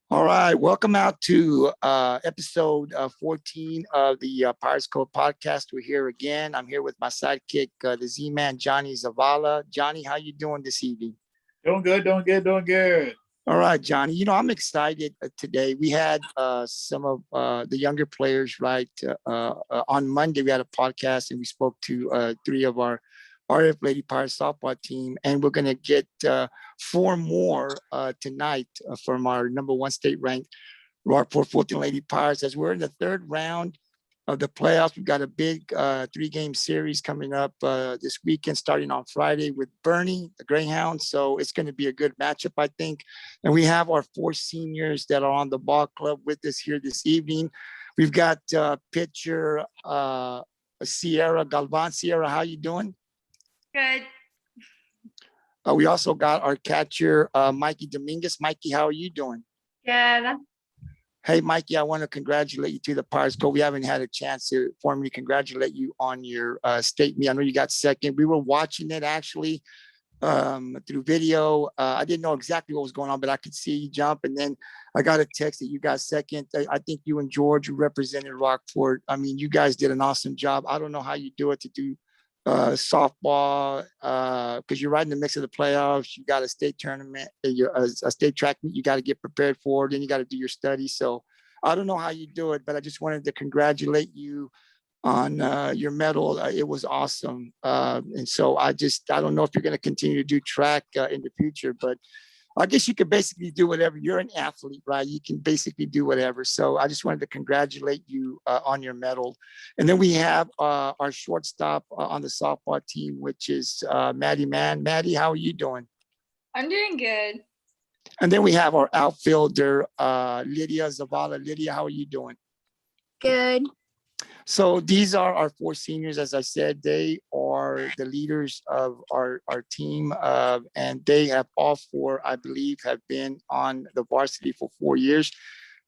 All right, welcome out to episode 14 of the Pirates Code podcast. We're here again. I'm here with my sidekick, the Z-Man, Johnny Zavala. Johnny, how you doing this evening? Doing good, doing good, doing good. All right, Johnny. I'm excited today. We had some of the younger players, right? On Monday, we had a podcast and we spoke to three of our RF Lady Pirates softball team, and we're going to get four more tonight from our number one state ranked Rockport-Fulton Lady Pirates. As we're in the third round of the playoffs, we've got a big three-game series coming up this weekend, starting on Friday with Boerne, the Greyhounds. So it's going to be a good matchup, I think. And we have our four seniors that are on the ball club with us here this evening. We've got pitcher Siarah Galvan. Siarah, how you doing? Good. We also got our catcher, Mikey Dominguez. Mikey, how are you doing? Good. Hey, Mikey, I want to congratulate you to the Pirates Code. We haven't had a chance to formally congratulate you on your state meet. I know you got second. We were watching it actually through video. I didn't know exactly what was going on, but I could see you jump. And then I got a text that you got second. I think you and George, who represented Rockport. I mean, you guys did an awesome job. I don't know how you do it to do softball because you're right in the mix of the playoffs. You got a state tournament, a state track meet you got to get prepared for. Then you got to do your studies. So I don't know how you do it, but I just wanted to congratulate you on your medal. It was awesome. And so I don't know if you're going to continue to do track in the future, but I guess you could basically do whatever. You're an athlete, right? You can basically do whatever. So I just wanted to congratulate you on your medal. And then we have our shortstop on the softball team, which is Maddie Mann. Maddie, how are you doing? I'm doing good. And then we have our outfielder, Lydia Zavala. Lydia, how are you doing? Good. So these are our four seniors. As I said, they are the leaders of our team. And they have all four, I believe, have been on the varsity for 4 years.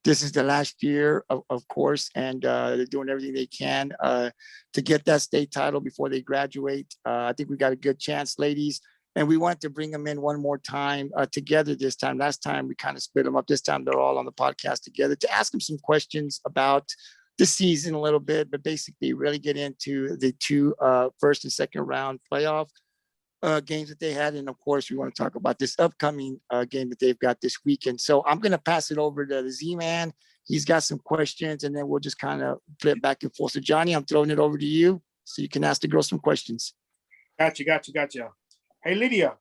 This is the last year, of course, and they're doing everything they can to get that state title before they graduate. I think we got a good chance, ladies. And we wanted to bring them in one more time together this time. Last time, we kind of split them up. This time, they're all on the podcast together to ask them some questions about the season a little bit, but basically really get into the two first and second round playoff games that they had. And of course, we want to talk about this upcoming game that they've got this weekend. So I'm going to pass it over to the Z-Man. He's got some questions, and then we'll just kind of flip back and forth. So Johnny, I'm throwing it over to you so you can ask the girls some questions. Gotcha. Hey, Lydia,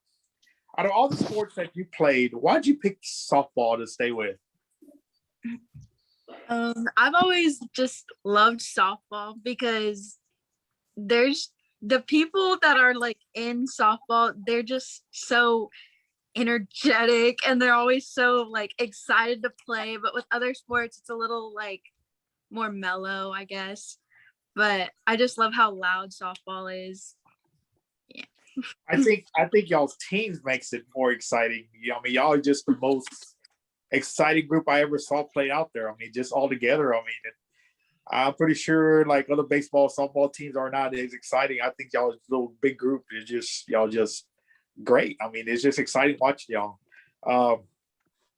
out of all the sports that you played, why'd you pick softball to stay with? I've always just loved softball because there's the people that are like in softball, they're just so energetic and they're always so like excited to play. But with other sports, it's a little like more mellow, I guess. But I just love how loud softball is. Yeah. I think y'all's teams makes it more exciting. I mean, y'all are just the most exciting group I ever saw play out there. I mean, just all together. I mean, I'm pretty sure like other baseball, softball teams are not as exciting. I think y'all's little big group is just y'all just great. I mean, it's just exciting watching y'all.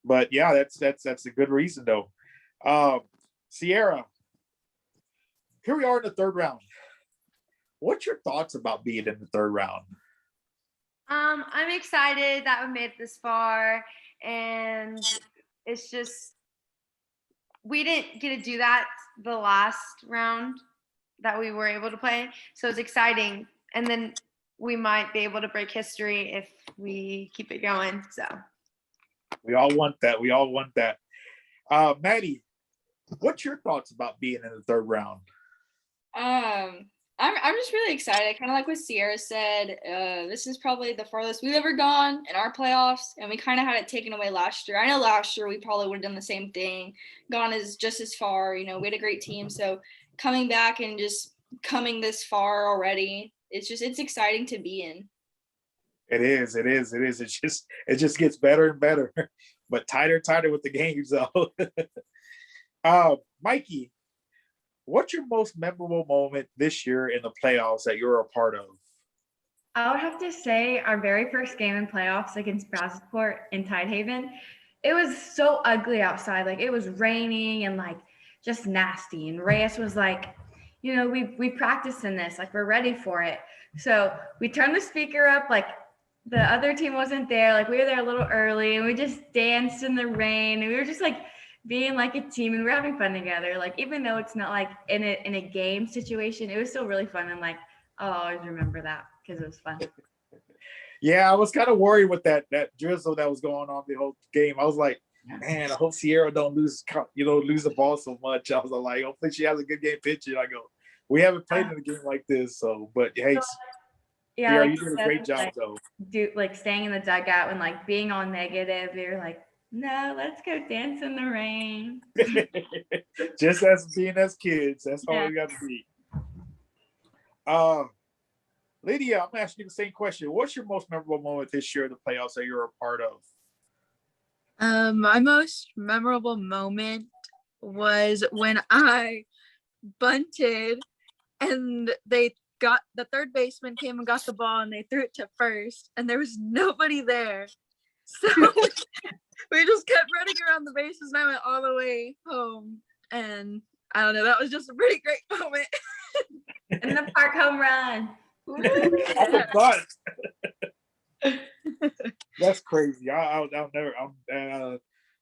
But yeah, that's a good reason though. Siarah, here we are in the third round. What's your thoughts about being in the third round? I'm excited that we made it this far, and it's just we didn't get to do that the last round that we were able to play, so it's exciting. And then we might be able to break history if we keep it going. So we all want that. Maddie, what's your thoughts about being in the third round? I'm just really excited. Kind of like what Siarah said, this is probably the farthest we've ever gone in our playoffs, and we kind of had it taken away last year. I know last year we probably would have done the same thing, gone just as far. We had a great team, so coming back and just coming this far already, it's exciting to be in. It is. It just gets better and better, but tighter with the games though. Mikey, what's your most memorable moment this year in the playoffs that you're a part of? I would have to say our very first game in playoffs against Brazosport in Tidehaven. it was so ugly outside. Like it was raining and like just nasty. And Reyes was like, you know, we practiced in this, like we're ready for it. So we turned the speaker up, like the other team wasn't there. Like we were there a little early and we just danced in the rain and we were just like being like a team and we're having fun together. Like even though it's not like in a game situation, it was still really fun. And like I'll always remember that because it was fun. Yeah, I was kind of worried with that drizzle that was going on the whole game. I was like, man, I hope Siarah don't lose the ball so much. I was like, hopefully she has a good game pitching. I go, we haven't played in a game like this, so but hey, Yeah, Siarah, like you did a said, great job like, though. Staying in the dugout and like being all negative. We were like, no, let's go dance in the rain. Just as being as kids, that's all Yeah. we got to be. Lydia, I'm asking you the same question. What's your most memorable moment this year in the playoffs that you're a part of? My most memorable moment was when I bunted and the third baseman came and got the ball and they threw it to first and there was nobody there. So we just kept running around the bases and I went all the way home. And I don't know, that was just a pretty great moment. And the park home run. Off the butt. That's crazy. I'll never.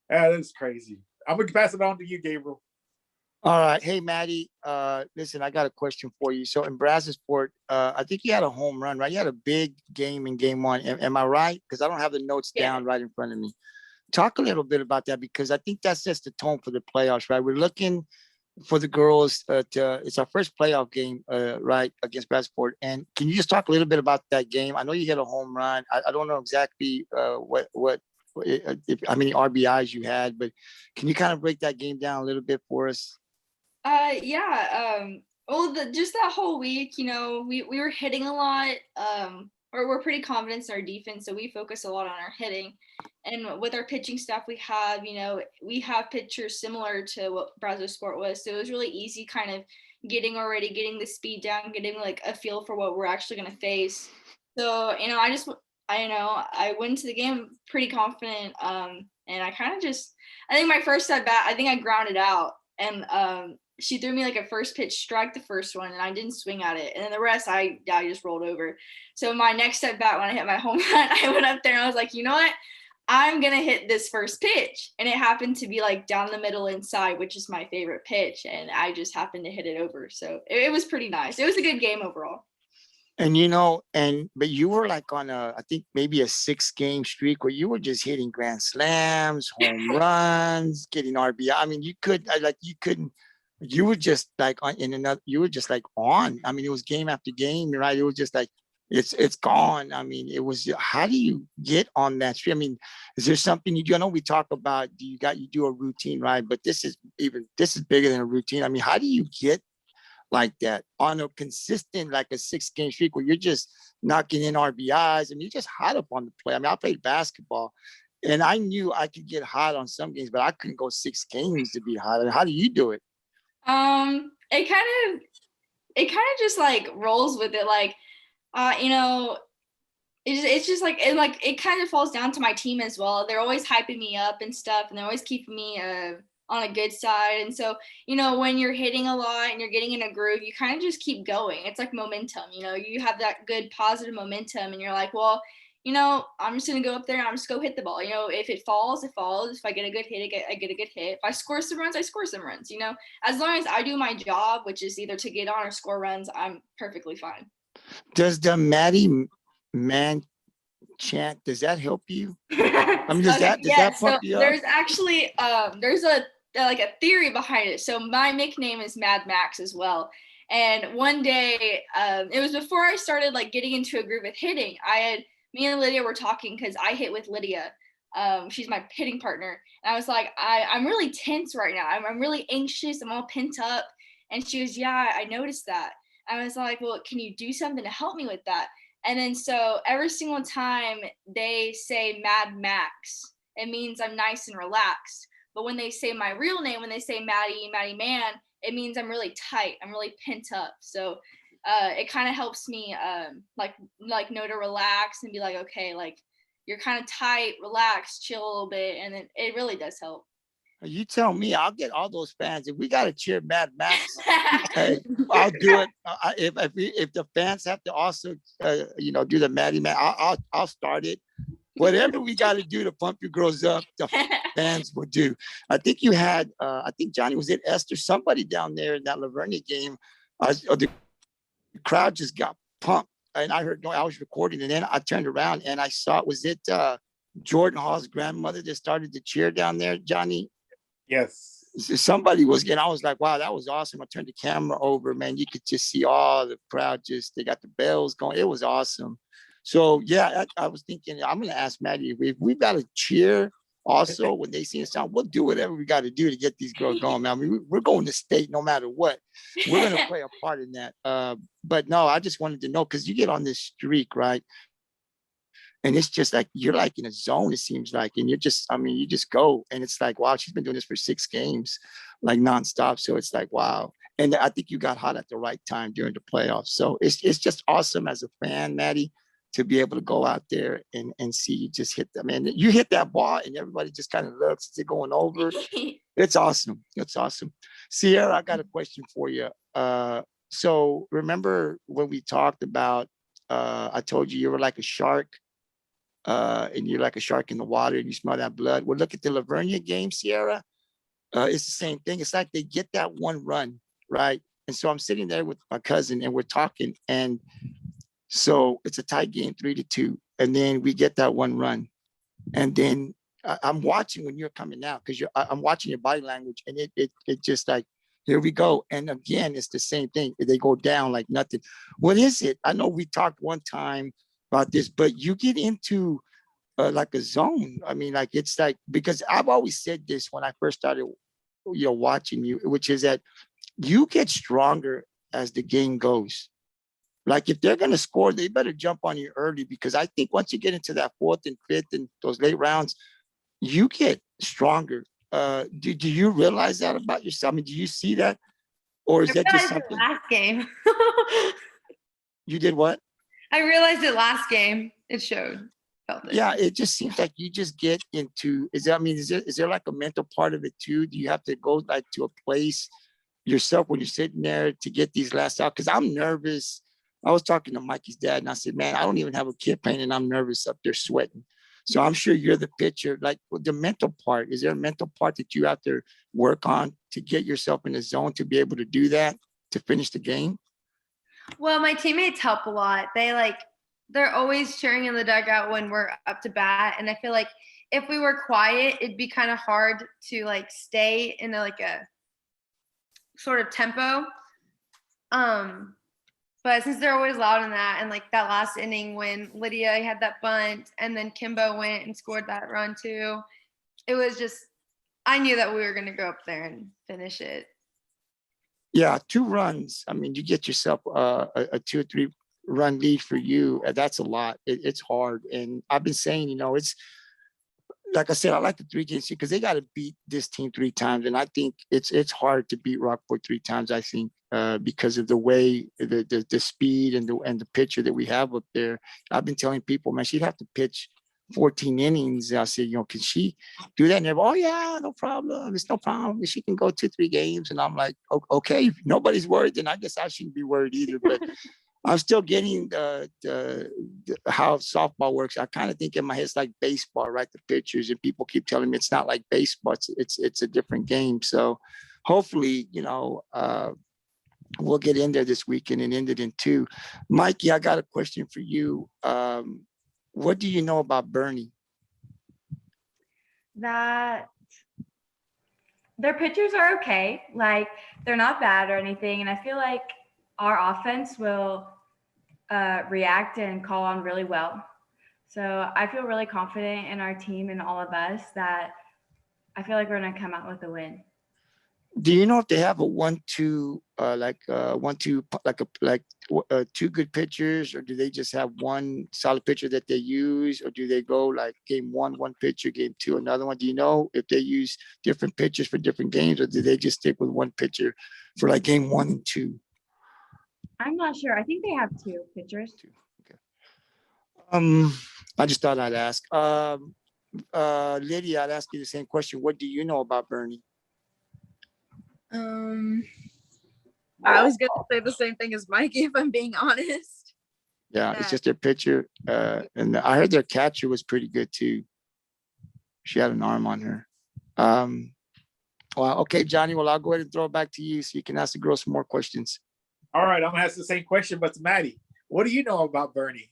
That's crazy. I'm gonna pass it on to you, Gabriel. All right. Hey, Maddie, listen, I got a question for you. So in Brazosport, I think you had a home run, right? You had a big game in game one. Am I right? Because I don't have the notes down right in front of me. Talk a little bit about that because I think that sets the tone for the playoffs, right? We're looking for the girls it's our first playoff game, right, against Brazosport. And can you just talk a little bit about that game? I know you hit a home run. I don't know exactly how many RBIs you had, but can you kind of break that game down a little bit for us? Well, just that whole week, we were hitting a lot. We're pretty confident in our defense, so we focus a lot on our hitting. And with our pitching staff, we have pitchers similar to what Brazosport was, so it was really easy, kind of getting the speed down, getting like a feel for what we're actually going to face. So I went into the game pretty confident, and I think my first at bat, I think I grounded out, and she threw me like a first pitch strike, the first one, and I didn't swing at it. And then the rest, I just rolled over. So my next at bat, when I hit my home run, I went up there and I was like, you know what? I'm going to hit this first pitch. And it happened to be like down the middle inside, which is my favorite pitch. And I just happened to hit it over. So it was pretty nice. It was a good game overall. And but you were like on I think maybe a 6-game streak where you were just hitting grand slams, home runs, getting RBI. I mean, you were just like you were just like on. I mean, it was game after game, right? It was just like, it's gone. I mean, it was, how do you get on that streak? I mean, is there something you do? I know we talk about, you do a routine, right? But this is bigger than a routine. I mean, how do you get like that on a consistent, like a 6-game streak where you're just knocking in RBIs and you're just hot up on the play? I mean, I played basketball and I knew I could get hot on some games, but I couldn't go 6 games to be hot. And how do you do it? It kind of just like rolls with it. Like, it's just like, it kind of falls down to my team as well. They're always hyping me up and stuff, and they're always keeping me on a good side. And so, when you're hitting a lot and you're getting in a groove, you kind of just keep going. It's like momentum, you have that good positive momentum and you're like, well, I'm just going to go up there and I'm just go hit the ball. If it falls, it falls. If I get a good hit, I get a good hit. If I score some runs, I score some runs. As long as I do my job, which is either to get on or score runs, I'm perfectly fine. Does the Maddie Mann chant, does that help you? I mean, does that pump you up? There's actually there's a theory behind it. So my nickname is Mad Max as well. And one day, it was before I started like getting into a groove with hitting. Me and Lydia were talking because I hit with Lydia. She's my hitting partner. And I was like, I'm really tense right now. I'm really anxious. I'm all pent up. And she was, yeah, I noticed that. I was like, well, can you do something to help me with that? And then so every single time they say Mad Max, it means I'm nice and relaxed. But when they say my real name, when they say Maddie Mann, it means I'm really tight. I'm really pent up. So it kind of helps me like know to relax and be like, okay, like, you're kind of tight, relaxed, chill a little bit, and it really does help. You tell me, I'll get all those fans. If we got to cheer Mad Max, hey, I'll do it. If the fans have to also, do the Maddie Man, I'll start it. Whatever we got to do to pump your girls up, the fans will do. I think you had, I think Johnny was it, Esther, somebody down there in that Vernia game. The crowd just got pumped, and I heard, I was recording, and then I turned around and I saw, was it Jordan Hall's grandmother that started to cheer down there, Johnny? Yes. Somebody was getting, I was like, wow, that was awesome. I turned the camera over, man. You could just see all the crowd, they got the bells going. It was awesome. So, yeah, I was thinking, I'm going to ask Maddie, if we've got to cheer also when they see us out, we'll do whatever we got to do to get these girls going, man. I mean, we're going to state no matter what. We're going to play a part in that. But no, I just wanted to know, because you get on this streak, right? And it's just like, you're like in a zone, it seems like, and you just go, and it's like, wow, she's been doing this for 6 games, like nonstop. So it's like, wow. And I think you got hot at the right time during the playoffs. So it's just awesome as a fan, Maddie, to be able to go out there and see you just hit them. And you hit that ball and everybody just kind of looks as they're going over. It's awesome. It's awesome. Siarah, I got a question for you. So remember when we talked about, I told you were like a shark, and you're like a shark in the water and you smell that blood. Well, look at the Vernia game, Siarah. It's the same thing. It's like they get that one run, right? And so I'm sitting there with my cousin and we're talking, and so it's a tight game, 3-2. And then we get that one run. And then I'm watching when you're coming out, because I'm watching your body language, and it just like, here we go. And again, it's the same thing. They go down like nothing. What is it? I know we talked one time about this, but you get into like a zone. I mean, like, it's like, because I've always said this when I first started, watching you, which is that you get stronger as the game goes. Like, if they're going to score, they better jump on you early, because I think once you get into that 4th and 5th and those late rounds, you get stronger. Do you realize that about yourself? I mean, do you see that? Or is that just something? Last game. You did what? I realized it last game. It showed. Felt it. Yeah, it just seems like you just get into, is there like a mental part of it too? Do you have to go like to a place yourself when you're sitting there to get these last out? Because I'm nervous. I was talking to Mikey's dad and I said, man, I don't even have a kid playing and I'm nervous up there sweating. So I'm sure you're the pitcher. Like, the mental part, is there a mental part that you have to work on to get yourself in the zone to be able to do that, to finish the game? Well, my teammates help a lot. They're always cheering in the dugout when we're up to bat. And I feel like if we were quiet, it'd be kind of hard to like stay in a sort of tempo. But since they're always loud in that, and like that last inning when Lydia had that bunt and then Kimbo went and scored that run too, it was just, I knew that we were going to go up there and finish it. Yeah, 2 runs. I mean, you get yourself a 2 or 3 run lead for you. That's a lot. It's hard. And I've been saying, it's, like I said, I like the 3 games because they got to beat this team 3 times. And I think it's hard to beat Rockport 3 times, I think, because of the way, the speed and the pitcher that we have up there. I've been telling people, man, she'd have to pitch 14 innings. I said, can she do that? And they're, oh yeah, no problem. It's no problem. She can go 2-3 games. And I'm like, okay, if nobody's worried, then I guess I shouldn't be worried either. But I'm still getting how softball works. I kind of think in my head it's like baseball, right? The pitchers, and people keep telling me it's not like baseball. It's a different game. So hopefully, we'll get in there this weekend and end it in 2. Mikey, I got a question for you. What do you know about Boerne? That their pitchers are okay. Like, they're not bad or anything. And I feel like our offense will react and call on really well. So I feel really confident in our team and all of us that I feel like we're going to come out with a win. Do you know if they have a 1-2, 2 good pitchers, or do they just have one solid pitcher that they use, or do they go like game 1, 1 pitcher, game 2, another one? Do you know if they use different pitchers for different games, or do they just stick with one pitcher for like game 1 and 2? I'm not sure. I think they have 2 pitchers. 2. Okay. I just thought I'd ask. Lydia, I'd ask you the same question. What do you know about Bernie? I was gonna say the same thing as Mikey, if I'm being honest. Yeah, it's just their picture. And I heard their catcher was pretty good too. She had an arm on her. Well, okay, Johnny. Well, I'll go ahead and throw it back to you so you can ask the girls some more questions. All right, I'm gonna ask the same question, but to Maddie. What do you know about Bernie?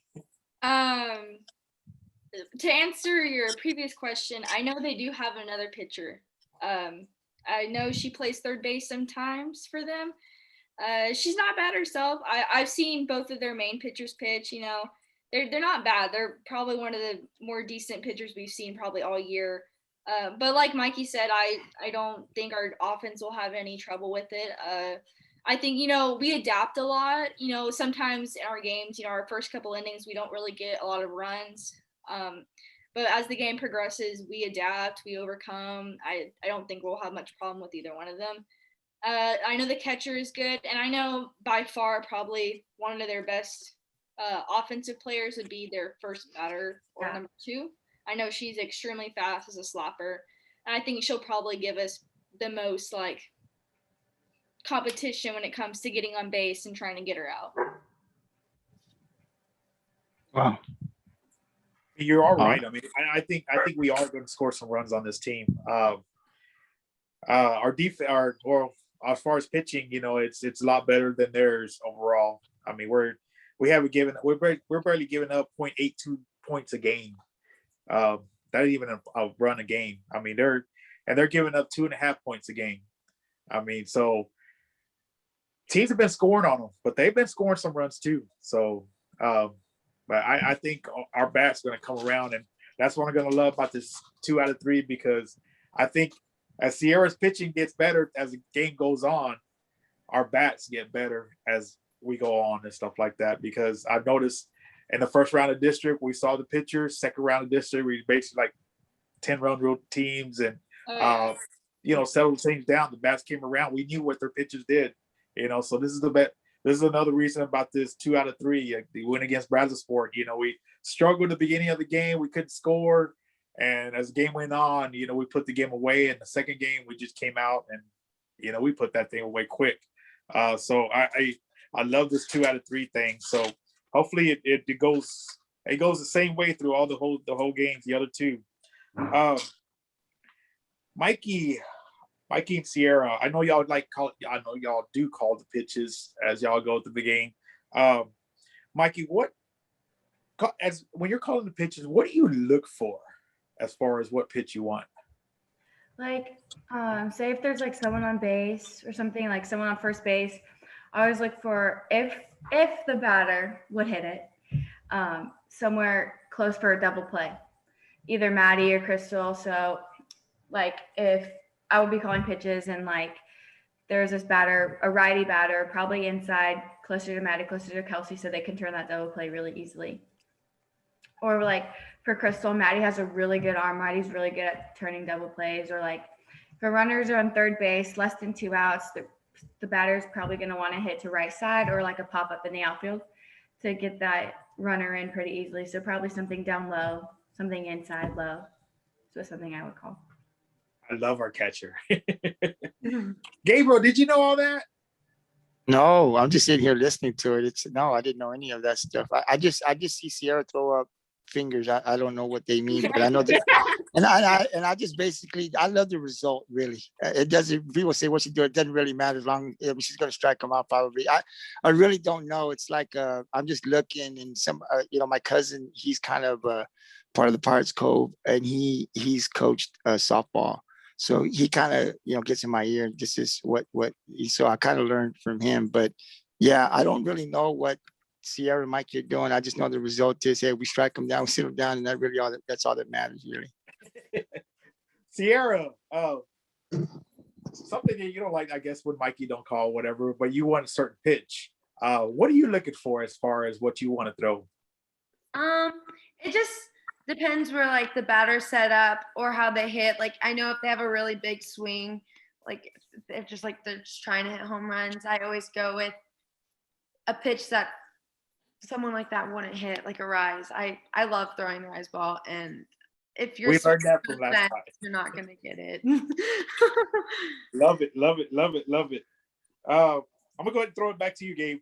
To answer your previous question, I know they do have another pitcher. I know she plays third base sometimes for them. She's not bad herself. I've seen both of their main pitchers pitch. You know, they're not bad. They're probably one of the more decent pitchers we've seen probably all year. But like Mikey said, I don't think our offense will have any trouble with it. I think, you know, we adapt a lot. You know, sometimes in our games, you know, our first couple innings, we don't really get a lot of runs. But as the game progresses, we adapt, we overcome. I don't think we'll have much problem with either one of them. I know the catcher is good, and I know by far probably one of their best offensive players would be their first batter or number 2. I know she's extremely fast as a slapper, and I think she'll probably give us the most like competition when it comes to getting on base and trying to get her out. Wow. You're all right. I mean, I think we are going to score some runs on this team. Our defense, well, as far as pitching, you know, it's a lot better than theirs overall. I mean, we're barely giving up 0.82 points a game. Not even a run a game. I mean, they're giving up 2.5 points a game. I mean, so teams have been scoring on them, but they've been scoring some runs too. So, but I think our bat's going to come around, and that's what I'm going to love about this 2 out of 3, because I think as Siarah's pitching gets better as the game goes on, our bats get better as we go on and stuff like that. Because I've noticed in the first round of district, we saw the pitchers. Second round of district, we basically like 10-run rule teams, and you know, settled things down. The bats came around. We knew what their pitchers did. You know, so this is another reason about this 2 out of 3. The win against Brazosports. You know, we struggled at the beginning of the game. We couldn't score. And as the game went on, you know, we put the game away. In the second game, we just came out and, you know, we put that thing away quick. So I love this 2 out of 3 thing. So hopefully it goes the same way through all the whole games, the other 2. Mikey and Siarah, I know y'all do call the pitches as y'all go through the game. Mikey, when you're calling the pitches, what do you look for as far as what pitch you want? Like, say if there's like someone on base or something, like someone on first base, I always look for if the batter would hit it somewhere close for a double play, either Maddie or Crystal. So like if I would be calling pitches and like there's this batter, a righty batter, probably inside, closer to Maddie, closer to Kelsey, so they can turn that double play really easily. Or like for Crystal, Maddie has a really good arm. Maddie's really good at turning double plays. Or like if the runners are on third base, less than 2 outs, the batter's probably going to want to hit to right side or like a pop up in the outfield to get that runner in pretty easily. So probably something down low, something inside low. So something I would call. I love our catcher. Gabriel, did you know all that? No, I'm just sitting here listening to it. No, I didn't know any of that stuff. I just see Siarah throw up fingers. I don't know what they mean, but I know that. And I just basically, I love the result, really. It doesn't, people say what she do, it doesn't really matter as long as she's going to strike them out probably. I really don't know. It's like, I'm just looking, and some, you know, my cousin, he's kind of part of the Pirates Cove, and he's coached softball. So he kind of, you know, gets in my ear. This is what so I kind of learned from him. But yeah, I don't really know what Siarah and Mikey are doing. I just know the result is, hey, we strike them down, we sit them down, and that's all that matters, really. Siarah, something that you don't like, I guess, when Mikey don't call, whatever, but you want a certain pitch. What are you looking for as far as what you want to throw? It just depends where like the batter's set up or how they hit. Like I know if they have a really big swing, like if they're just trying to hit home runs, I always go with a pitch that's someone like that wouldn't hit like a rise. I love throwing the rise ball, and if you're We learned that from last fence, time. you're not gonna get it. Love it. I'm gonna go ahead and throw it back to you, Gabe.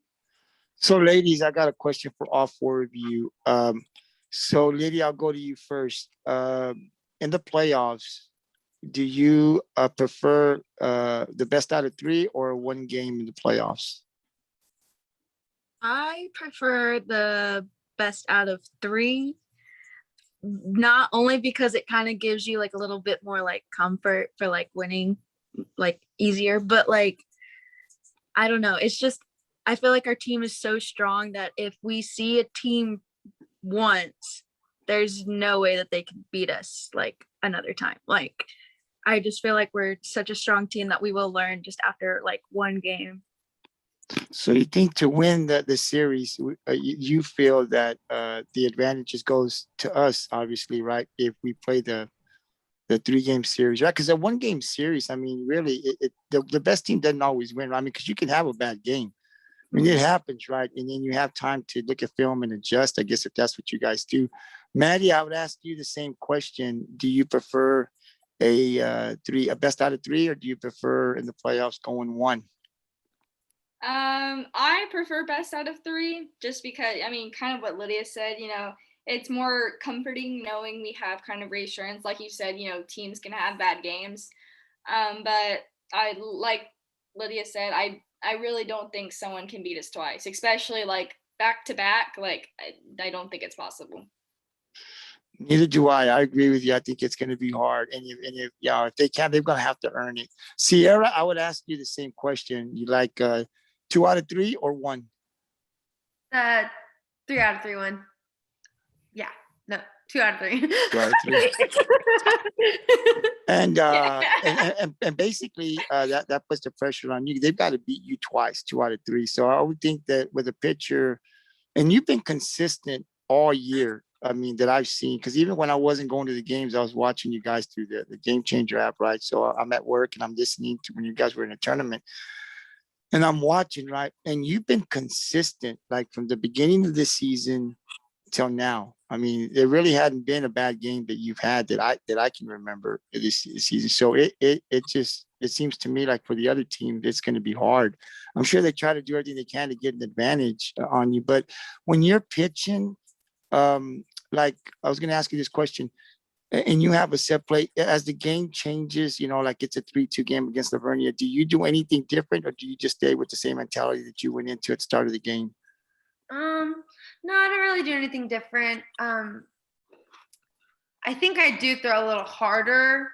So, ladies, I got a question for all four of you. So, Lydia, I'll go to you first. In the playoffs, do you prefer the best out of three or one game in the playoffs? I prefer the best out of three, not only because it kind of gives you like a little bit more like comfort for like winning like easier, but like, I don't know. It's just, I feel like our team is so strong that if we see a team once, there's no way that they can beat us like another time. Like, I just feel like we're such a strong team that we will learn just after like one game. So you think to win the series, you feel that the advantages goes to us, obviously, right? If we play the 3-game series, right? Because a 1-game series, I mean, really, the best team doesn't always win, right? I mean, because you can have a bad game. I mean, it happens, right? And then you have time to look at film and adjust, I guess, if that's what you guys do. Maddie, I would ask you the same question. Do you prefer a best out of three, or do you prefer in the playoffs going one? I prefer best out of three, just because, I mean, kind of what Lydia said, it's more comforting knowing we have kind of reassurance. Like you said, teams can have bad games. But like Lydia said, I really don't think someone can beat us twice, especially like back to back. Like, I don't think it's possible. Neither do I. I agree with you. I think it's going to be hard. And if they can, they're going to have to earn it. Siarah, I would ask you the same question. You like 2 out of 3 or 1? 3 out of 3 1. Yeah, no, 2 out of 3. 2 out of 3. And basically that puts the pressure on you. They've got to beat you twice, 2 out of 3. So I would think that with a pitcher, and you've been consistent all year. I mean, that I've seen, because even when I wasn't going to the games, I was watching you guys through the Game Changer app, right? So I'm at work and I'm listening to when you guys were in a tournament, and I'm watching, right? And you've been consistent, like from the beginning of the season till now. I mean, there really hadn't been a bad game that you've had that I can remember this season. So it seems to me like for the other team, it's going to be hard. I'm sure they try to do everything they can to get an advantage on you, but when you're pitching, like I was going to ask you this question, and you have a set play as the game changes, like it's a 3-2 game against the Vernia. Do you do anything different, or do you just stay with the same mentality that you went into at the start of the game? No, I don't really do anything different. I think I do throw a little harder,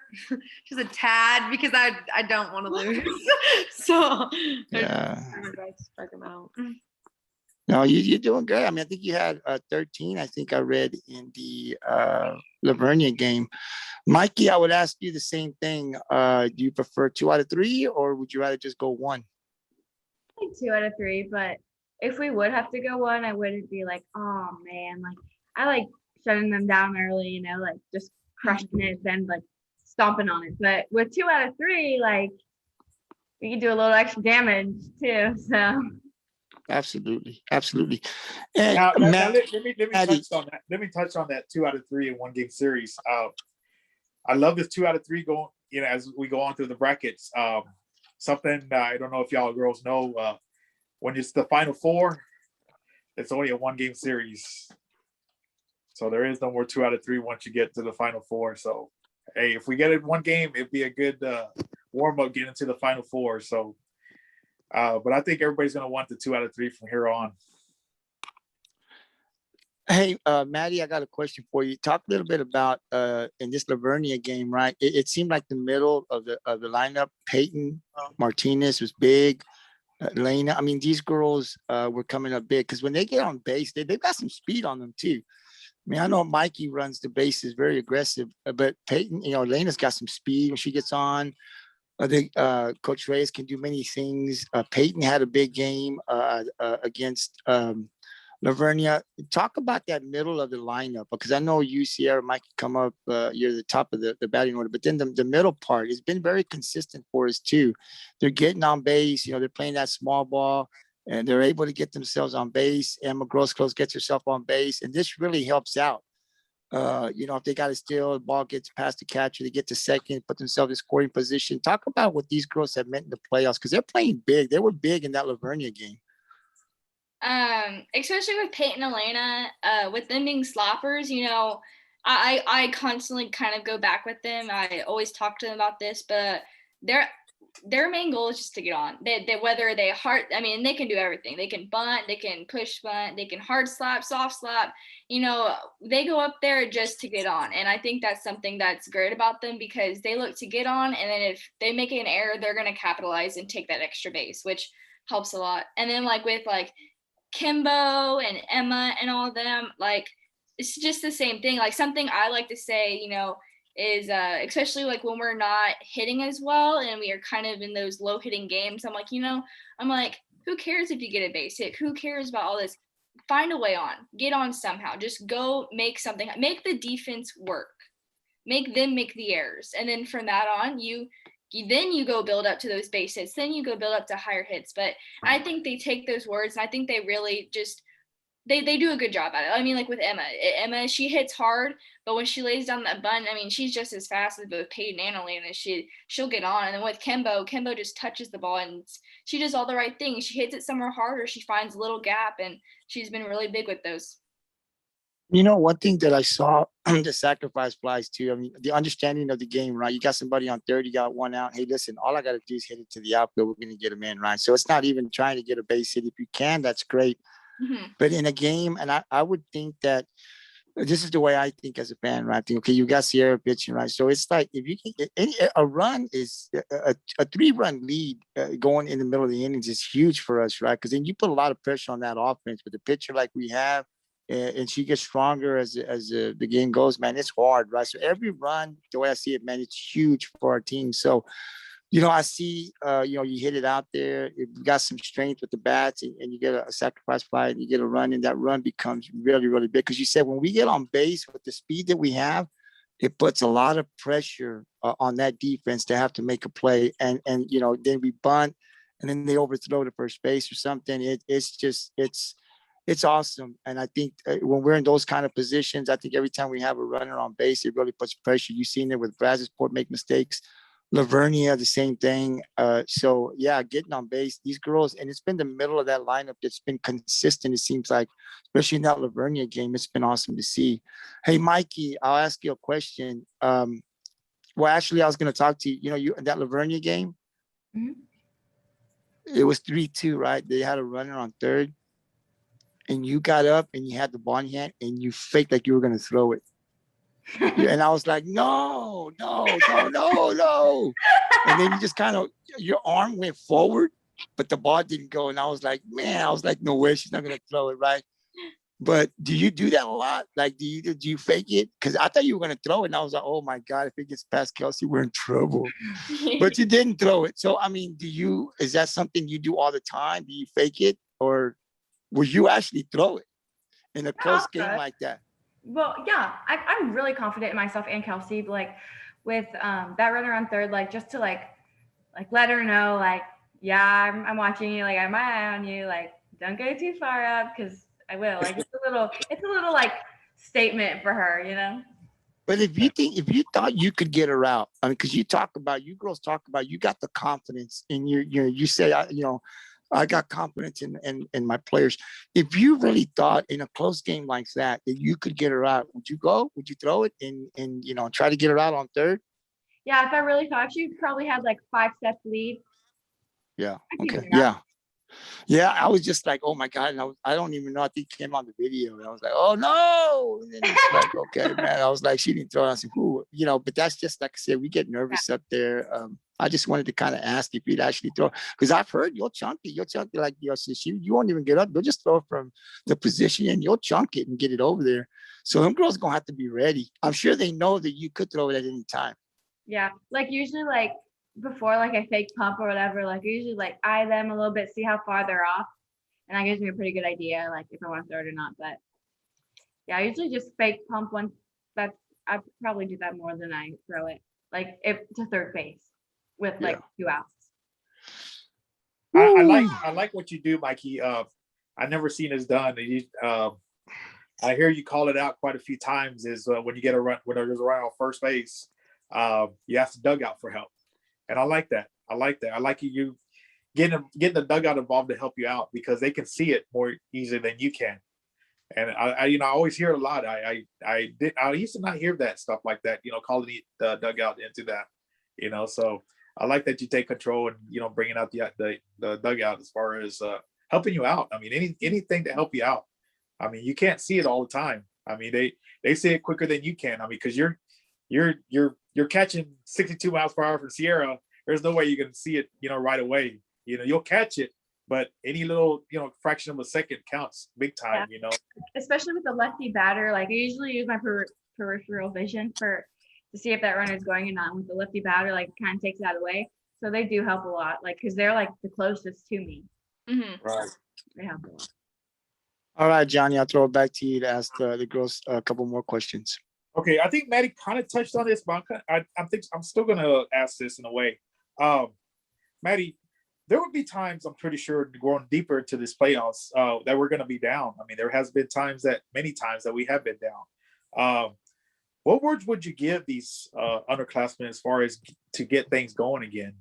just a tad, because I don't want to lose. So Yeah. I strike them out. No, you're doing good. I mean, I think you had 13. I think I read in the Vernia game. Mikey, I would ask you the same thing. Do you prefer 2 out of 3, or would you rather just go 1? I think 2 out of 3, but if we would have to go 1, I wouldn't be like, oh man, like I like shutting them down early, like just crushing it, then like stomping on it. But with 2 out of 3, like we can do a little extra damage too. So Absolutely. And Now, Matt, let me touch on that. Let me touch on that 2 out of 3 in 1-game series. I love this 2 out of 3 going, as we go on through the brackets. Something I don't know if y'all girls know, when it's the Final Four, it's only a 1-game series. So there is no more 2 out of 3 once you get to the Final Four. So, hey, if we get it 1 game, it'd be a good warm-up getting to the Final Four. So, but I think everybody's going to want the 2 out of 3 from here on. Hey, Maddie, I got a question for you. Talk a little bit about in this Vernia game, right? It seemed like the middle of the lineup, Peyton Martinez was big. Lena, I mean, these girls were coming up big because when they get on base, they've got some speed on them too. I mean, I know Mikey runs the bases very aggressive, but Peyton, Lena's got some speed when she gets on. I think Coach Reyes can do many things. Peyton had a big game against Vernia. Talk about that middle of the lineup, because I know you, Siarah, might come up. You're the top of the batting order, but then the middle part has been very consistent for us too. They're getting on base. They're playing that small ball. and they're able to get themselves on base. Emma Grossclose gets herself on base, and this really helps out. If they got to steal, the ball gets past the catcher, they get to second, put themselves in scoring position. Talk about what these girls have meant in the playoffs, because they're playing big. They were big in that Lavernia game. Especially with Peyton and Elena, with them being slappers, I constantly kind of go back with them. I always talk to them about this, but their main goal is just to get on. They whether they they can do everything. They can bunt, they can push bunt, they can hard slap, soft slap. They go up there just to get on. And I think that's something that's great about them, because they look to get on, and then if they make an error, they're going to capitalize and take that extra base, which helps a lot. And then with Kimbo and Emma and all of them, it's just the same thing. Something I like to say, is especially when we're not hitting as well and we are kind of in those low hitting games, I'm who cares if you get a base hit? Who cares about all this? Find a way on, get on somehow. Just go make something, make the defense work, make them make the errors. And then from that on, you go build up to those base hits, then you go build up to higher hits. But I think they take those words, and I think they really just they do a good job at it. With Emma, she hits hard, but when she lays down that bunt, she's just as fast as both Peyton and Elena. She'll get on. And then with Kimbo just touches the ball, and she does all the right things. She hits it somewhere harder, she finds a little gap, and she's been really big with those. One thing that I saw, the sacrifice flies too. The understanding of the game, right? You got somebody on third, you got one out. Hey, listen, all I got to do is hit it to the outfield. We're going to get them in, right? So it's not even trying to get a base hit. If you can, that's great. Mm-hmm. But in a game, and I would think that this is the way I think as a fan, right? I think, okay, you got Siarah pitching, right? So it's like, if you can, a run is a 3-run lead going in the middle of the innings is huge for us, right? Because then you put a lot of pressure on that offense. With a pitcher like we have, and she gets stronger as the game goes, man, it's hard, right? So every run, the way I see it, man, it's huge for our team. So, I see, you hit it out there. You got some strength with the bats, and you get a sacrifice fly, and you get a run, and that run becomes really, really big. Because you said when we get on base with the speed that we have, it puts a lot of pressure on that defense to have to make a play. And then we bunt, and then they overthrow the first base or something. It's awesome. And I think when we're in those kind of positions, I think every time we have a runner on base, it really puts pressure. You've seen it with Brazosport make mistakes. Vernia, the same thing. So yeah, getting on base, these girls, and it's been the middle of that lineup that's been consistent. It seems like, especially in that Vernia game, it's been awesome to see. Hey, Mikey, I'll ask you a question. Actually, I was going to talk to you. You in that Vernia game, mm-hmm. It was 3-2, right? They had a runner on third, and you got up and you had the ball in your hand and you faked like you were going to throw it. And I was like, no. And then you just kind of, your arm went forward, but the ball didn't go. And I was like, no way, she's not going to throw it, right? But do you do that a lot? Do you fake it? Because I thought you were going to throw it. And I was like, oh my God, if it gets past Kelsey, we're in trouble. But you didn't throw it. So, is that something you do all the time? Do you fake it? Or will you actually throw it in a close game like that? Well, yeah, I'm really confident in myself and Kelsey, with that runner on third, just to let her know, yeah, I'm watching you, I have my eye on you, don't go too far up, because I will. It's a little statement for her, But if you thought you could get her out, because you girls talk about, you got the confidence in you say, I got confidence in my players. If you really thought in a close game like that you could get her out, would you go? Would you throw it and try to get her out on third? Yeah, if I really thought she probably had 5 steps lead. Yeah. Okay. Yeah. Yeah, I was just like, oh my God. And I don't even know. I think it came on the video. And I was like, oh no. And then it's like, okay, man. I was like, she didn't throw it. I said, who? But that's just, like I said, we get nervous up there. I just wanted to kind of ask if you'd actually throw, because I've heard you'll chunk it like you won't even get up. You'll just throw it from the position and you'll chunk it and get it over there. So them girls gonna have to be ready. I'm sure they know that you could throw it at any time. Yeah, usually before I fake pump or whatever, usually eye them a little bit, see how far they're off, and that gives me a pretty good idea if I want to throw it or not. But yeah, I usually just fake pump once. I probably do that more than I throw it if to third base with 2 outs. I like what you do, Mikey. I never seen this done. I hear you call it out quite a few times. Is when you get a run, when there's a run on first base, you ask the dugout for help, and I like that. I like you getting the dugout involved to help you out because they can see it more easily than you can. And I always hear a lot. I used to not hear that stuff like that. Calling the dugout into that. So I like that you take control and bringing out the dugout as far as helping you out. I mean, anything to help you out. I mean, you can't see it all the time. I mean, they see it quicker than you can. I mean, because you're catching 62 miles per hour from Siarah. There's no way you can see it, right away. You'll catch it, but any little, fraction of a second counts big time. Especially with the lefty batter, like I usually use my peripheral vision to see if that runner is going or not. With the lefty batter, like kind of takes that away. So they do help a lot, like because they're like the closest to me. Mm-hmm. Right. They help a lot. All right, Johnny, I'll throw it back to you to ask the girls a couple more questions. Okay, I think Maddie kind of touched on this, but I'm still gonna ask this in a way. Maddie, there would be times, I'm pretty sure, going deeper into this playoffs that we're gonna be down. I mean, there has been many times that we have been down. What words would you give these underclassmen as far as to get things going again?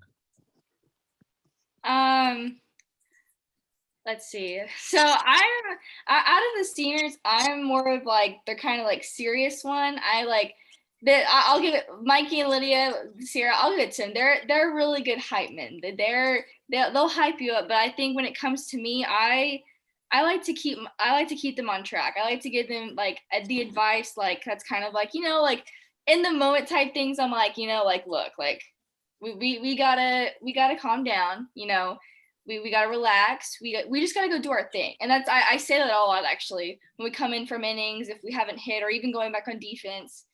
Let's see. So I'm out of the seniors, I'm more of like they're kind of like serious one. I'll give it Mikey and Lydia, Siarah. I'll give it to them. They're really good hype men. They'll hype you up. But I think when it comes to me, I like to keep them on track. I like to give them like the advice, like that's kind of like like in the moment type things. I'm like like look, like we gotta calm down. We gotta relax. We just gotta go do our thing. And that's I say that a lot actually when we come in from innings if we haven't hit or even going back on defense.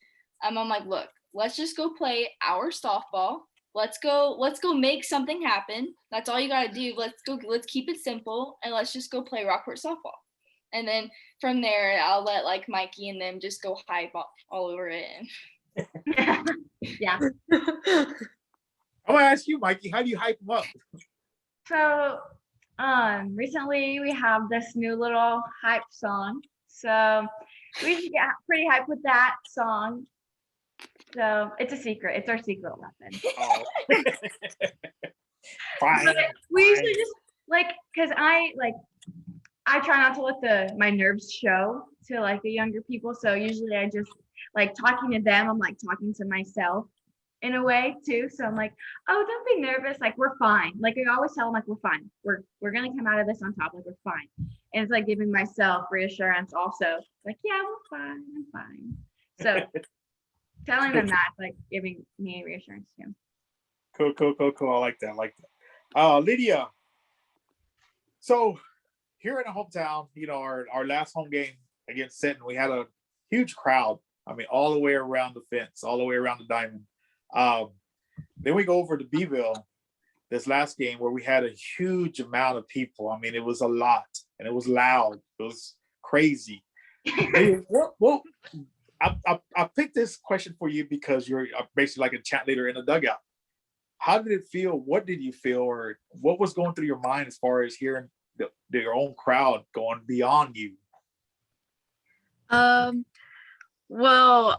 I'm like, look, let's just go play our softball. Let's go make something happen. That's all you gotta do. Let's keep it simple and let's just go play Rockport softball. And then from there, I'll let like Mikey and them just go hype all over it. Yeah. I want to ask you, Mikey, how do you hype them up? So recently we have this new little hype song. So we should get pretty hyped with that song. So it's a secret. It's our secret weapon. Oh. Fine. We usually just because I try not to let my nerves show to like the younger people. So usually I just talking to them. I'm like talking to myself in a way too. So I'm like, oh, don't be nervous. Like we're fine. Like I always tell them like we're fine. We're gonna come out of this on top. Like we're fine. And it's like giving myself reassurance also. Like yeah, we're fine. I'm fine. So telling them that like giving me reassurance too. Cool. I like that. Lydia. So here in the hometown, our last home game against Seton, we had a huge crowd. I mean, all the way around the fence, all the way around the diamond. Then we go over to Beeville this last game where we had a huge amount of people. I mean, it was a lot and it was loud. It was crazy. Well, I picked this question for you because you're basically like a chat leader in a dugout. How did it feel? What did you feel? Or what was going through your mind as far as hearing your own crowd going beyond you? Well,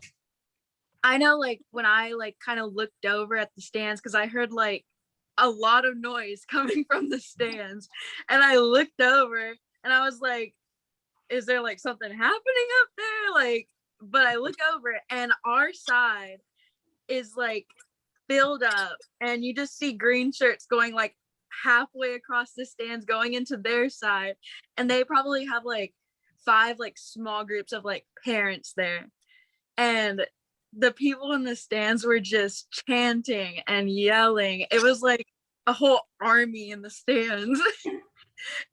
I know when I kind of looked over at the stands because I heard a lot of noise coming from the stands and I looked over and I was like, is there something happening up there? But I look over and our side is filled up and you just see green shirts going halfway across the stands going into their side. And they probably have 5 small groups of parents there. And the people in the stands were just chanting and yelling. It was a whole army in the stands.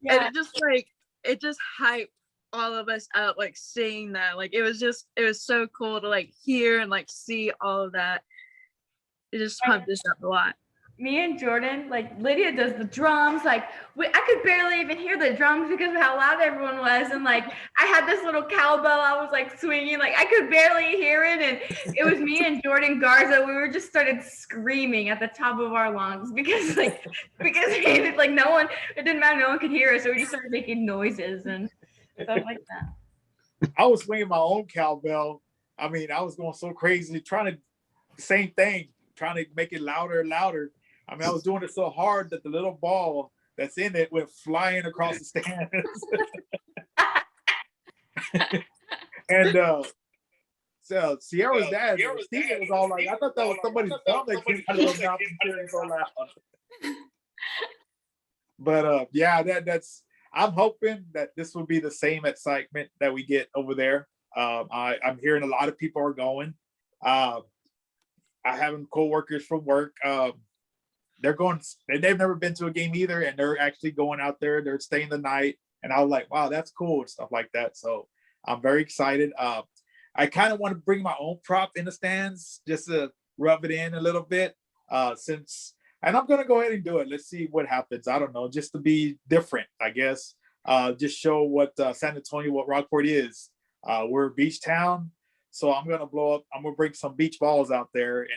Yeah. And it just hyped all of us up, seeing that. It was so cool to hear and see all of that. It just pumped us up a lot. me and Jordan, like Lydia does the drums. Like I could barely even hear the drums because of how loud everyone was. And like I had this little cowbell I was like swinging, like I could barely hear it. And it was me and Jordan Garza. We were just started screaming at the top of our lungs because it, like no one, it didn't matter, no one could hear us. So we just started making noises and stuff like that. I was swinging my own cowbell. I mean, I was going so crazy, trying to same thing, trying to make it louder and louder. I mean, I was doing it so hard that the little ball that's in it went flying across the stands. And so Siarah's dad, Steven, was all like, I thought that was somebody's drum that came out of their mouth and cheering so loud. But yeah, that's. I'm hoping that this will be the same excitement that we get over there. I'm hearing a lot of people are going. I have coworkers from work. They're going. They've never been to a game either, and they're actually going out there. They're staying the night, and I was like, "Wow, that's cool," and stuff like that. So I'm very excited. I kind of want to bring my own prop in the stands just to rub it in a little bit, and I'm gonna go ahead and do it. Let's see what happens. I don't know, just to be different, I guess. Just show what San Antonio, what Rockport is. We're a beach town, so I'm gonna bring some beach balls out there and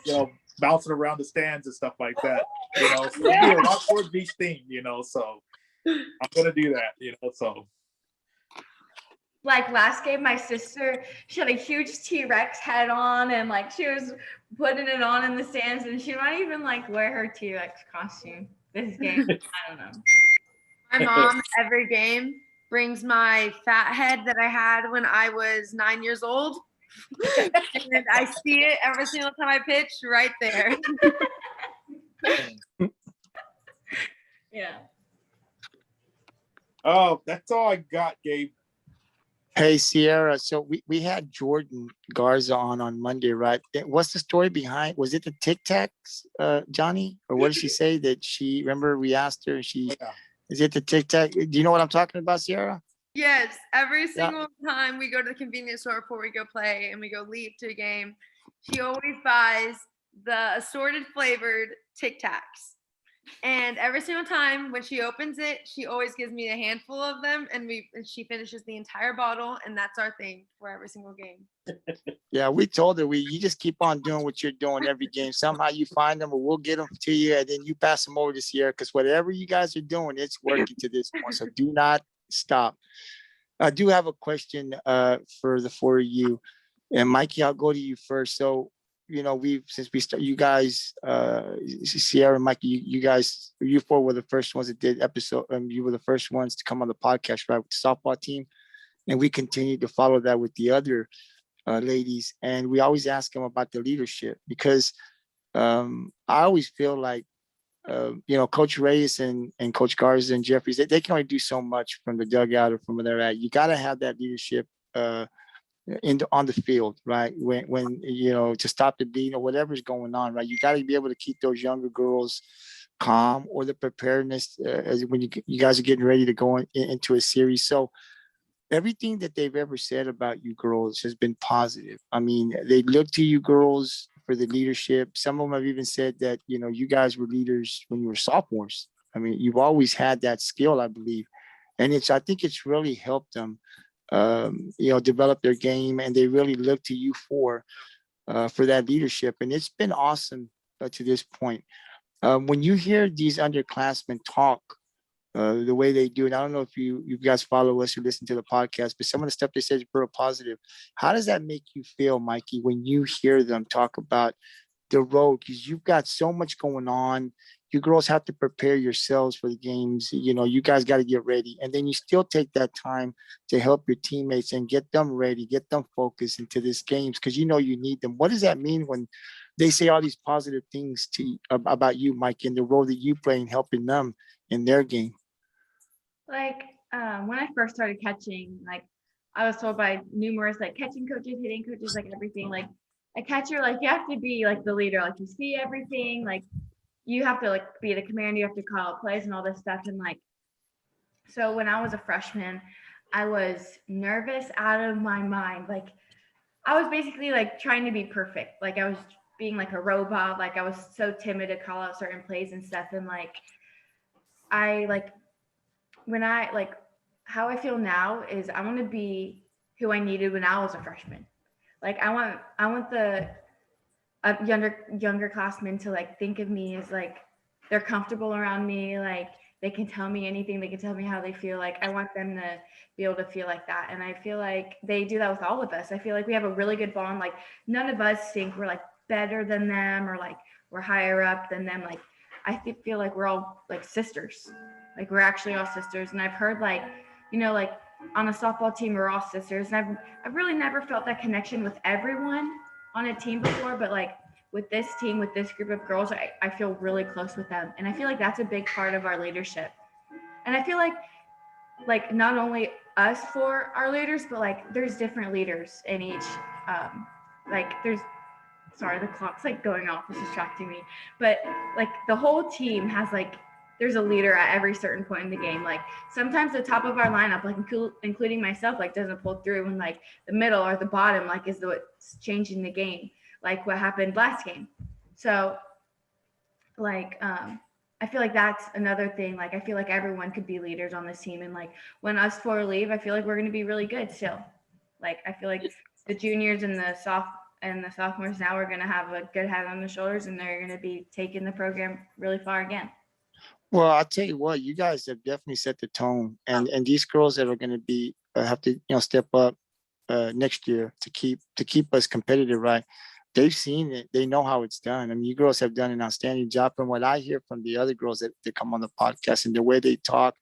just bouncing around the stands and stuff like that. So it'll be a Rockport beach theme. So I'm gonna do that. So. Like last game, my sister, she had a huge T-Rex head on, and like she was putting it on in the stands, and she might even like wear her T-Rex costume this game. I don't know. My mom every game brings my fat head that I had when I was 9 years old. And I see it every single time I pitch right there. Yeah. Oh, that's all I got, Gabe. Hey, Siarah. So we had Jordan Garza on Monday, right? What's the story behind? Was it the Tic Tacs, Johnny? Or what did she say that she, remember we asked her and is it the Tic Tac? Do you know what I'm talking about, Siarah? Yes, every single time we go to the convenience store before we go play and we go leave to a game, she always buys the assorted flavored Tic Tacs. And every single time when she opens it, she always gives me a handful of them, and she finishes the entire bottle, and that's our thing for every single game. Yeah, we told her you just keep on doing what you're doing every game. Somehow you find them, or we'll get them to you, and then you pass them over this year because whatever you guys are doing, it's working to this point. So do not stop. I do have a question for the four of you, and Mikey, I'll go to you first. So since we start, you guys, Siarah and Mikey, you four were the first ones that did episode. You were the first ones to come on the podcast, right, with the softball team, and we continued to follow that with the other ladies. And we always ask them about the leadership because I always feel like, Coach Reyes and Coach Garza and Jeffries, they can only do so much from the dugout or from where they're at. You got to have that leadership on the field, right? When to stop the beat or whatever's going on, right? You got to be able to keep those younger girls calm, or the preparedness as when you guys are getting ready to go into a series. So everything that they've ever said about you girls has been positive. I mean, they look to you girls for the leadership. Some of them have even said that you guys were leaders when you were sophomores. I mean, you've always had that skill, I believe, and I think it's really helped them develop their game, and they really look to you for that leadership. And it's been awesome to this point. When you hear these underclassmen talk the way they do, and I don't know if you guys follow us or listen to the podcast, but some of the stuff they say is real positive. How does that make you feel, Mikey, when you hear them talk about the road? Because you've got so much going on. You girls have to prepare yourselves for the games. You guys got to get ready. And then you still take that time to help your teammates and get them ready, get them focused into these games because you need them. What does that mean when they say all these positive things about you, Mike, and the role that you play in helping them in their game? Like when I first started catching, like I was told by numerous catching coaches, hitting coaches, everything, a catcher, you have to be the leader, you see everything, you have to be the commander, you have to call out plays and all this stuff. And so when I was a freshman, I was nervous out of my mind. I was basically trying to be perfect. I was being like a robot. Like I was so timid to call out certain plays and stuff. And like, I like when I like how I feel now is I want to be who I needed when I was a freshman. Like I want the younger classmen to like think of me as like they're comfortable around me, like they can tell me anything, they can tell me how they feel. Like I want them to be able to feel like that, and I feel like they do that with all of us. I feel like we have a really good bond. Like none of us think we're like better than them or like we're higher up than them. Like I feel like we're all like sisters. Like we're actually all sisters. And I've heard like, you know, like on a softball team we're all sisters, and I've really never felt that connection with everyone on a team before, but like with this team, with this group of girls, I feel really close with them. And I feel like that's a big part of our leadership. And I feel like not only us for our leaders, but like there's different leaders in each, like there's, sorry, the clock's like going off, it's distracting me. But like the whole team has like, there's a leader at every certain point in the game. Like sometimes the top of our lineup, like including myself, like doesn't pull through, and like the middle or the bottom, like is what's changing the game, like what happened last game. So like I feel like that's another thing. Like I feel like everyone could be leaders on this team, and like when us four leave, I feel like we're going to be really good still. Like I feel like the juniors and the sophomores now are going to have a good head on their shoulders, and they're going to be taking the program really far again. Well, I'll tell you what, you guys have definitely set the tone, and these girls that are going to be have to step up next year to keep us competitive, right? They've seen it. They know how it's done. I mean, you girls have done an outstanding job. From what I hear from the other girls that come on the podcast and the way they talk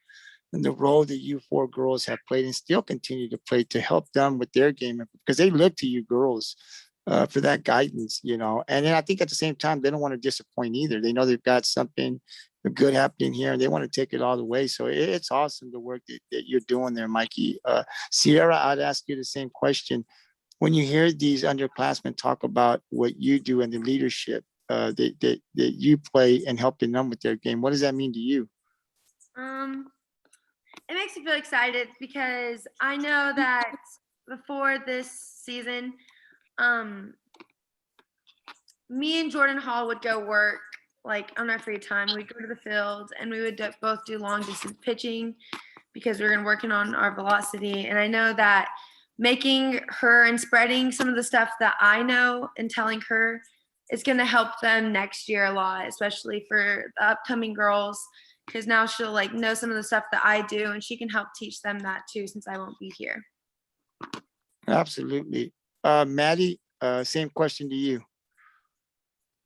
and the role that you four girls have played and still continue to play to help them with their game, because they look to you girls for that guidance, And then I think at the same time, they don't want to disappoint either. They know they've got something good happening here, and they want to take it all the way. So it's awesome the work that you're doing there, Mikey. Siarah, I'd ask you the same question. When you hear these underclassmen talk about what you do and the leadership that you play and helping them with their game, what does that mean to you? It makes me feel excited because I know that before this season, me and Jordan Hall would go work like on our free time. We'd go to the field and we would both do long distance pitching because we were working on our velocity. And I know that making her and spreading some of the stuff that I know and telling her is going to help them next year a lot, especially for the upcoming girls, because now she'll like know some of the stuff that I do, and she can help teach them that too, since I won't be here. Absolutely. Maddie, same question to you.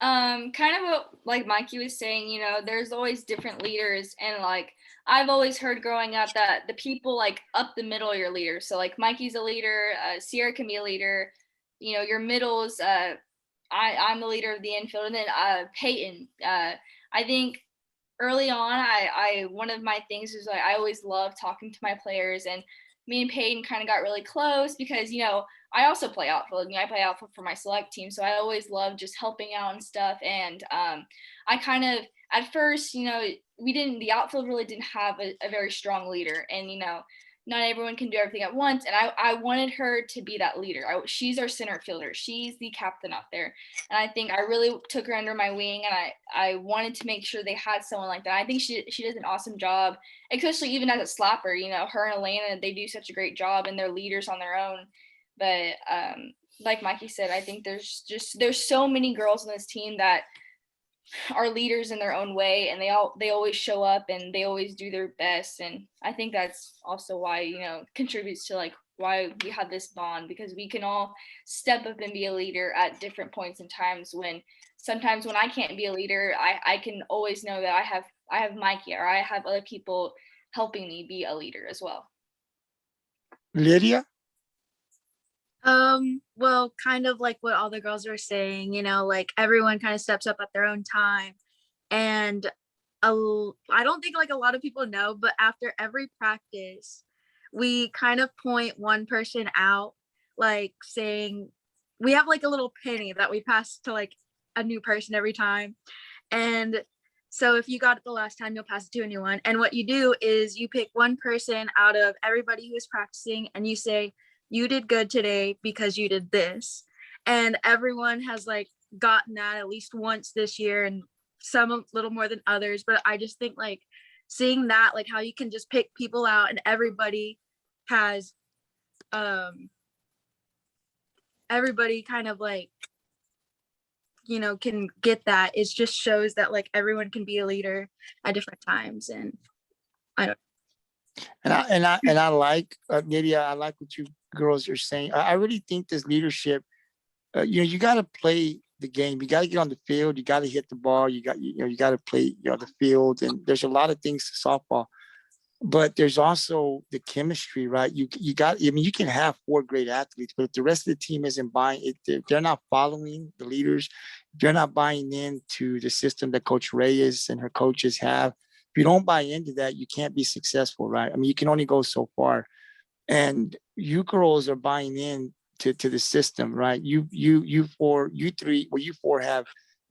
Kind of what like Mikey was saying, there's always different leaders, and like I've always heard growing up that the people like up the middle are your leaders. So like Mikey's a leader, Siarah can be a leader, your middles, I'm the leader of the infield, and then Peyton. I think early on, I one of my things is like I always love talking to my players, and me and Peyton kind of got really close because I also play outfield. I play outfield for my select team, so I always love just helping out and stuff. And I kind of at first, the outfield really didn't have a very strong leader, and not everyone can do everything at once. And I wanted her to be that leader. She's our center fielder. She's the captain out there. And I think I really took her under my wing, and I wanted to make sure they had someone like that. I think she does an awesome job, especially even as a slapper. Her and Elena, they do such a great job, and they're leaders on their own. But like Mikey said, I think there's so many girls on this team that are leaders in their own way, and they always show up and they always do their best. And I think that's also why contributes to like why we have this bond, because we can all step up and be a leader at different points in times. When sometimes when I can't be a leader, I can always know that I have Mikey, or I have other people helping me be a leader as well. Lydia? Well, kind of like what all the girls were saying, like everyone kind of steps up at their own time. And I don't think like a lot of people know, but after every practice, we kind of point one person out, like saying we have like a little penny that we pass to like a new person every time. And so if you got it the last time, you'll pass it to a new one. And what you do is you pick one person out of everybody who is practicing, and you say, you did good today because you did this. And everyone has like gotten that at least once this year, and some a little more than others. But I just think like seeing that, like how you can just pick people out and everybody has everybody kind of like, you know, can get that. It just shows that like everyone can be a leader at different times. And I don't And I like Lydia, I like what you girls are saying. I really think this leadership, you know, you got to play the game. You got to get on the field. You got to hit the ball. You got to play, the field. And there's a lot of things to softball, but there's also the chemistry, right? I mean, you can have 4 great athletes, but if the rest of the team isn't buying it, if they're not following the leaders, if they're not buying into the system that Coach Reyes and her coaches have. If you don't buy into that, you can't be successful, right? I mean, you can only go so far. And you girls are buying in to the system, right? You four have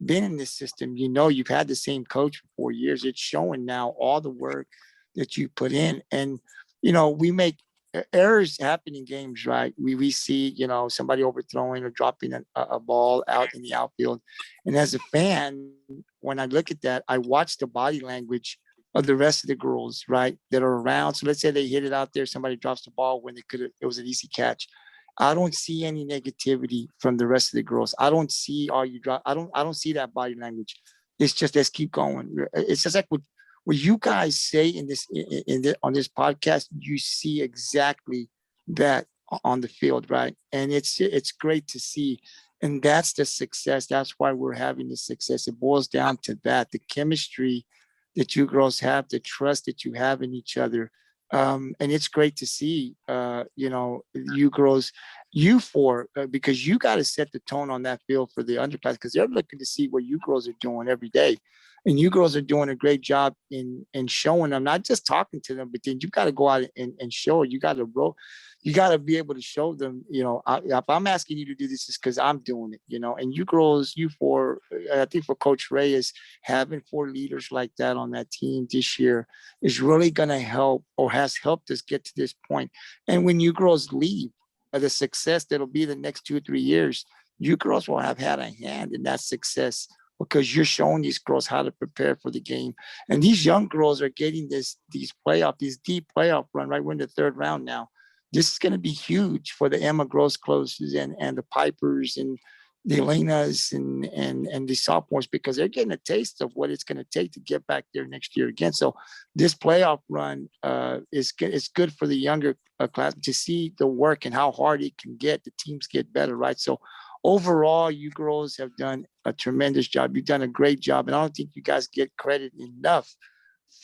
been in this system. You know, you've had the same coach for 4 years. It's showing now all the work that you put in. And, you know, we make errors happen in games, right? We see, you know, somebody overthrowing or dropping a ball out in the outfield. And as a fan, when I look at that, I watch the body language of the rest of the girls, right, that are around. So let's say they hit it out there, somebody drops the ball when it was an easy catch. I don't see any negativity from the rest of the girls. I don't see I don't see that body language. It's just, let's keep going. It's just like what you guys say on this podcast, you see exactly that on the field, right? And it's great to see. And that's the success. That's why we're having the success. It boils down to that, the chemistry that you girls have, the trust that you have in each other. And it's great to see, you know, you girls, you four, because you got to set the tone on that field for the underclass, because they're looking to see what you girls are doing every day. And you girls are doing a great job in showing them, not just talking to them, but then you got to go out and show it. You got to be able to show them, you know, if I'm asking you to do this, is because I'm doing it, you know. And you girls, you four, I think for Coach Reyes, having 4 leaders like that on that team this year is really going to help, or has helped us get to this point. And when you girls leave, the success that'll be the next 2 or 3 years, you girls will have had a hand in that success, because you're showing these girls how to prepare for the game. And these young girls are getting this deep playoff run, right? We're in the 3rd round now. This is going to be huge for the Emma Gross Closes and the Pipers and the Elenas and the sophomores, because they're getting a taste of what it's going to take to get back there next year again. So this playoff run is good for the younger class to see the work and how hard it can get. The teams get better, right? So overall, you girls have done a tremendous job. You've done a great job. And I don't think you guys get credit enough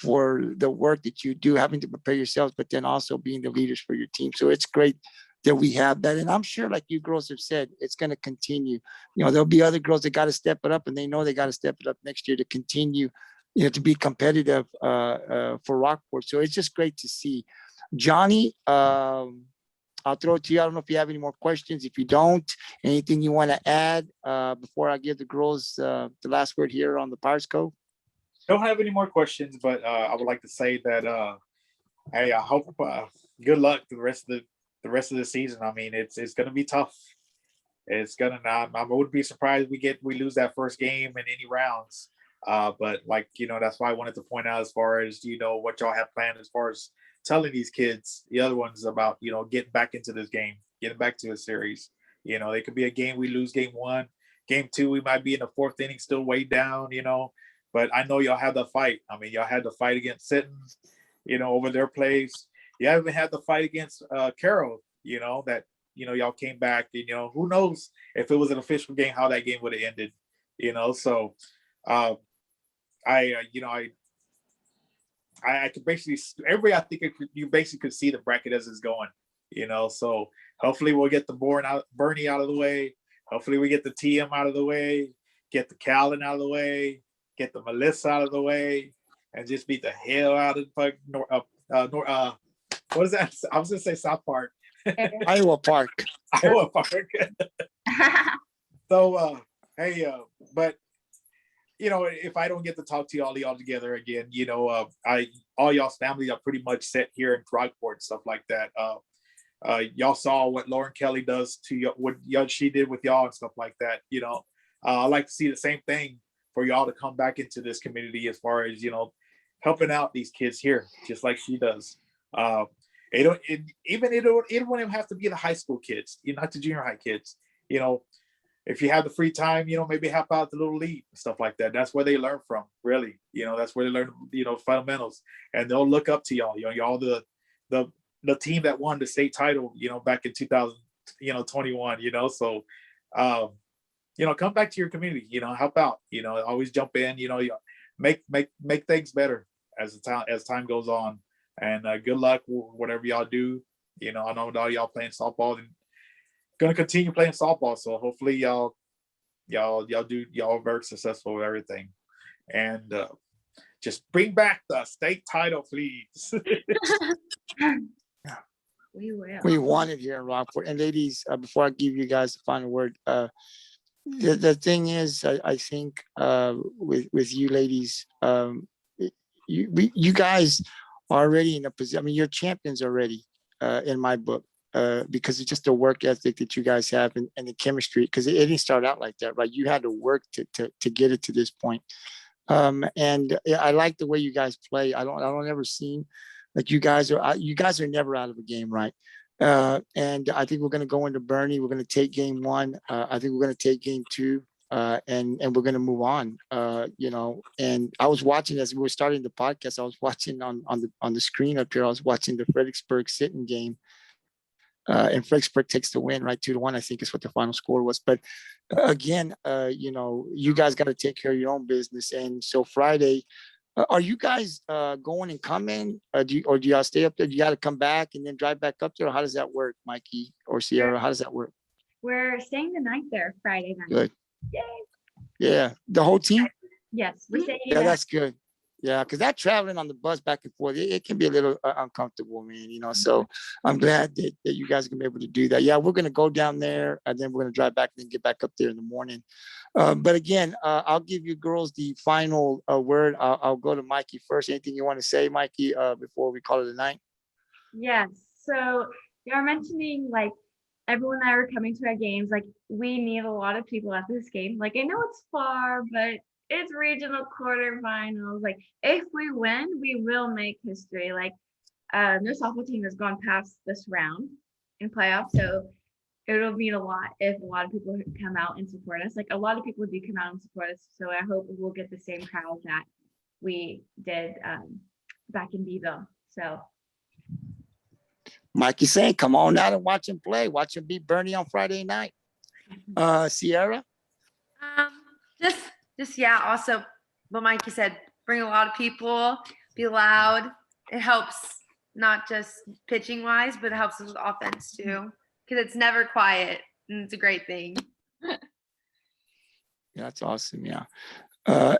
for the work that you do, having to prepare yourselves, but then also being the leaders for your team. So it's great that we have that. And I'm sure, like you girls have said, it's going to continue. You know, there'll be other girls that got to step it up, and they know they got to step it up next year to continue, you know, to be competitive for Rockport. So it's just great to see. Johnny, I'll throw it to you. I don't know if you have any more questions. If you don't, anything you want to add before I give the girls the last word here on the Pirates Cove? Don't have any more questions, but I would like to say that hey, I hope good luck to the rest of the season. I mean, it's going to be tough. It's gonna not. I wouldn't be surprised we lose that first game in any rounds. But like, you know, that's why I wanted to point out, as far as, you know, what y'all have planned as far as telling these kids, the other ones, about, you know, getting back into this game, getting back to a series. You know, it could be a game we lose game 1, game 2, we might be in the 4th inning, still way down, you know. But I know y'all have the fight. I mean, y'all had the fight against Sitton, you know, over their plays. You haven't had the fight against Carroll, you know, that, you know, y'all came back, and, you know, who knows if it was an official game, how that game would have ended, you know. So I could basically, I think you basically could see the bracket as it's going, you know. So hopefully we'll get the Bernie out of the way. Hopefully we get the TM out of the way, get the Calvin out of the way, get the Melissa out of the way, and just beat the hell out of what is that? I was gonna say South Park. Iowa Park. Iowa Park. So hey, but you know, if I don't get to talk to all y'all together again, you know, all y'all's families are pretty much set here in Rockport, stuff like that. Y'all saw what Lauren Kelly does to you, what she did with y'all and stuff like that, you know. I'd like to see the same thing for y'all to come back into this community as far as, helping out these kids here, just like she does. It wouldn't even have to be the high school kids, not the junior high kids. If you have the free time, maybe help out the little league and stuff like that. That's where they learn from, really. That's where they learn, fundamentals, and they'll look up to y'all. Y'all the team that won the state title, back in 2021. So, come back to your community. Help out. Always jump in. Make things better as time goes on. And good luck whatever y'all do. I know all y'all playing softball and gonna continue playing softball. So hopefully y'all are very successful with everything. And just bring back the state title, please. We will. We want it here in Rockport. And ladies, before I give you guys the final word, the thing is, I think with you ladies, you guys are already in a position. I mean, you're champions already in my book because it's just the work ethic that you guys have and the chemistry. Because it didn't start out like that, right? You had to work to get it to this point. And I like the way you guys play. I don't ever seem like you guys are never out of a game, right? And I think we're going to go into Boerne. We're going to take game 1. I think we're going to take game 2. And we're going to move on, and I was watching as we were starting the podcast. I was watching on the screen up here. I was watching the Fredericksburg Sitten game, and Fredericksburg takes the win, right? 2-1, I think is what the final score was. But again, you guys got to take care of your own business. And so Friday, are you guys going and coming? Do y'all stay up there? Do you got to come back and then drive back up there? Or how does that work, Mikey or Siarah? How does that work? We're staying the night there Friday night. Good. Yay. Yeah, the whole team. Yes, we're staying. Yeah, that's good. Yeah, because that traveling on the bus back and forth, it can be a little uncomfortable, man. So I'm glad that you guys are gonna be able to do that. Yeah, we're gonna go down there and then we're gonna drive back and then get back up there in the morning. But again, I'll give you girls the final word. I'll go to Mikey first. Anything you want to say, Mikey, before we call it a night? Yes. So you're mentioning like everyone that are coming to our games, like we need a lot of people at this game. Like I know it's far, but it's regional quarterfinals. Like if we win, we will make history. Like no softball team has gone past this round in playoffs, so it'll mean a lot if a lot of people come out and support us. Like a lot of people do come out and support us, so I hope we'll get the same crowd that we did back in Beeville. So Mikey saying, come on out and watch him play. Watch him beat Boerne on Friday night. Siarah? Just yeah, also what Mikey said, bring a lot of people, be loud. It helps not just pitching wise, but it helps us with offense too. Because it's never quiet and it's a great thing. Yeah, that's awesome. Yeah.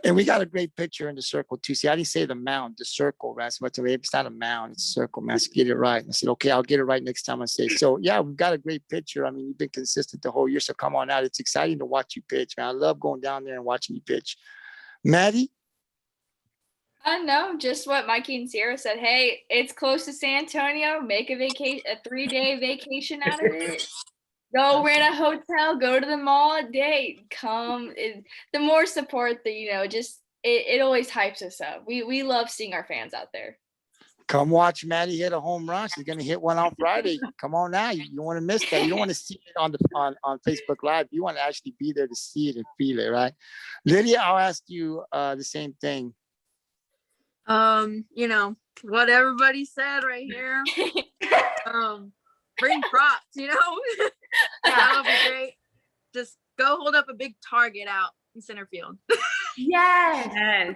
And we got a great picture in the circle too. See, I didn't say the mound, the circle, right? So it's not a mound, it's a circle, man. So get it right. And I said, okay, I'll get it right next time I say. So yeah, we've got a great picture. I mean, you've been consistent the whole year. So come on out. It's exciting to watch you pitch, man. I love going down there and watching you pitch. Maddie? I know, just what Mikey and Siarah said. Hey, it's close to San Antonio. Make a 3-day vacation out of it. Go rent a hotel, go to the mall a day. The more support that it always hypes us up. We love seeing our fans out there. Come watch Maddie hit a home run. She's gonna hit one on Friday. Come on now. You don't want to miss that. You don't want to see it on Facebook Live. You want to actually be there to see it and feel it, right? Lydia, I'll ask you the same thing. What everybody said right here. Bring props, that would be great. Just go hold up a big target out in center field. yes.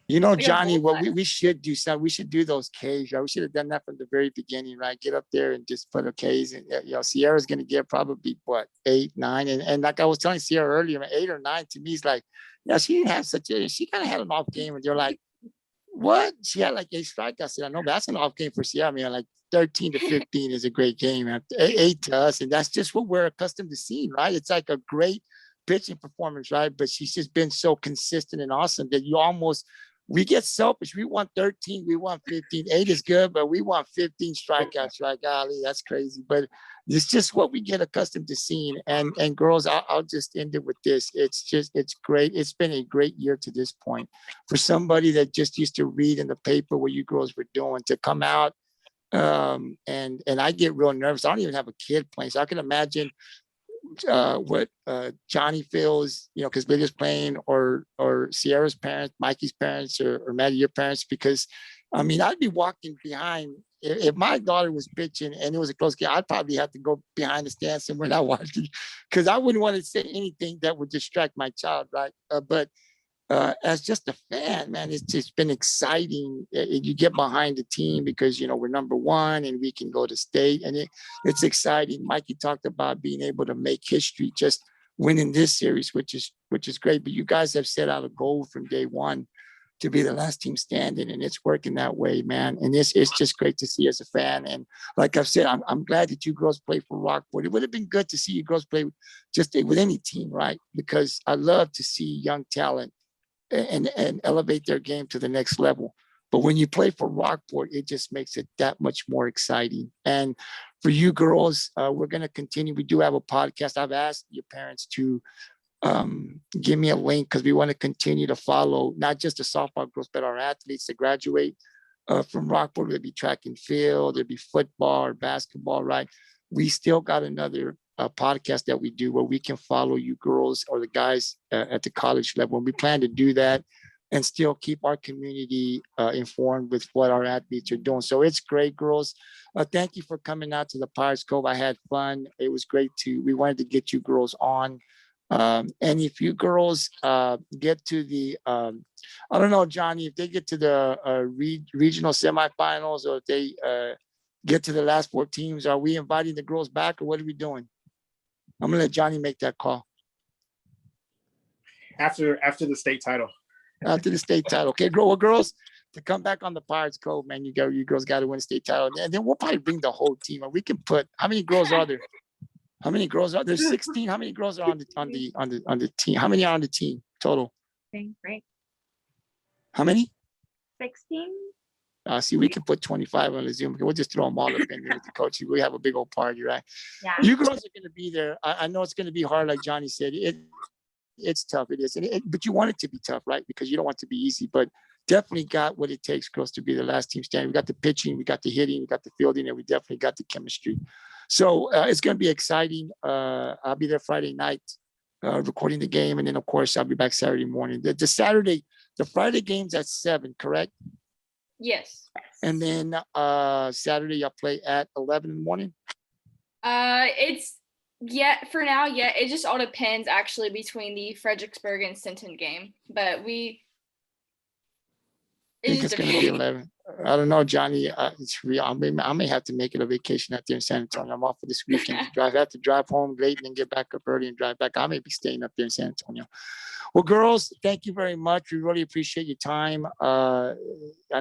Johnny, what we should do, we should do those Ks, right? We should have done that from the very beginning, right? Get up there and just put a Ks. And Siarah's gonna get probably 8, 9, and like I was telling Siarah earlier, 8 or 9 to me is like, she didn't have she kind of had an off game, and they're like, what? She had like 8 strikeouts. I said, I know, but that's an off game for Siarah. I mean, like 13 to 15 is a great game. 8 to us, and that's just what we're accustomed to seeing, right? It's like a great pitching performance, right? But she's just been so consistent and awesome that we get selfish. We want 13, we want 15. 8 is good, but we want 15 strikeouts, right? Golly, that's crazy. But it's just what we get accustomed to seeing. And girls, I'll just end it with this. It's great. It's been a great year to this point for somebody that just used to read in the paper what you girls were doing to come out. And I get real nervous. I don't even have a kid playing, so I can imagine what Johnny feels, you know, because Lydia's playing, or Siarah's parents, Mikey's parents, or Maddie, your parents, because I mean, I'd be walking behind. If my daughter was pitching and it was a close game, I'd probably have to go behind the stands somewhere not watching, because I wouldn't want to say anything that would distract my child, right? But as just a fan, man, it's just been exciting. You get behind the team because, you know, we're number one and we can go to state, and it's exciting. Mikey talked about being able to make history, just winning this series, which is great. But you guys have set out a goal from day one to be the last team standing, and it's working that way, man. And it's just great to see as a fan. And like I've said, I'm glad that you girls play for Rockport. It would have been good to see you girls play just with any team, right? Because I love to see young talent and elevate their game to the next level. But when you play for Rockport, it just makes it that much more exciting. And for you girls, we're going to continue. We do have a podcast. I've asked your parents to give me a link, because we want to continue to follow not just the softball girls, but our athletes that graduate from Rockport. There'll be track and field, there'll be football or basketball, right? We still got another podcast that we do where we can follow you girls or the guys at the college level. And we plan to do that and still keep our community informed with what our athletes are doing. So it's great, girls. Thank you for coming out to the Pirates Cove. I had fun. It was great we wanted to get you girls on. And if you girls get to the, I don't know, Johnny, if they get to the regional semifinals, or if they get to the last 4 teams, are we inviting the girls back, or what are we doing? I'm gonna let Johnny make that call. After the state title. After the state title. Okay, girls, to come back on the Pirates Cove, man, you girls got to win a state title. And then we'll probably bring the whole team. Or we can put, how many girls are there? How many girls are there? 16. How many girls are on the team? How many are on the team total? Great. How many? 16. See, we can put 25 on the Zoom. We'll just throw them all up in there with the coach. We have a big old party, right? Yeah. You girls are going to be there. I know it's going to be hard, like Johnny said. It's tough. It is. But you want it to be tough, right? Because you don't want it to be easy. But definitely got what it takes, girls, to be the last team standing. We got the pitching, we got the hitting, we got the fielding, and we definitely got the chemistry. So it's going to be exciting. I'll be there Friday night recording the game. And then, of course, I'll be back Saturday morning. The Friday game's at 7, correct? Yes. And then Saturday, I'll play at 11 in the morning. It's for now. It just all depends actually between the Fredericksburg and Sinton game, but I think it's going to be 11. I don't know, Johnny. It's real. I may have to make it a vacation out there in San Antonio. I'm off for this weekend. I have to drive home late and then get back up early and drive back. I may be staying up there in San Antonio. Well, girls, thank you very much. We really appreciate your time. I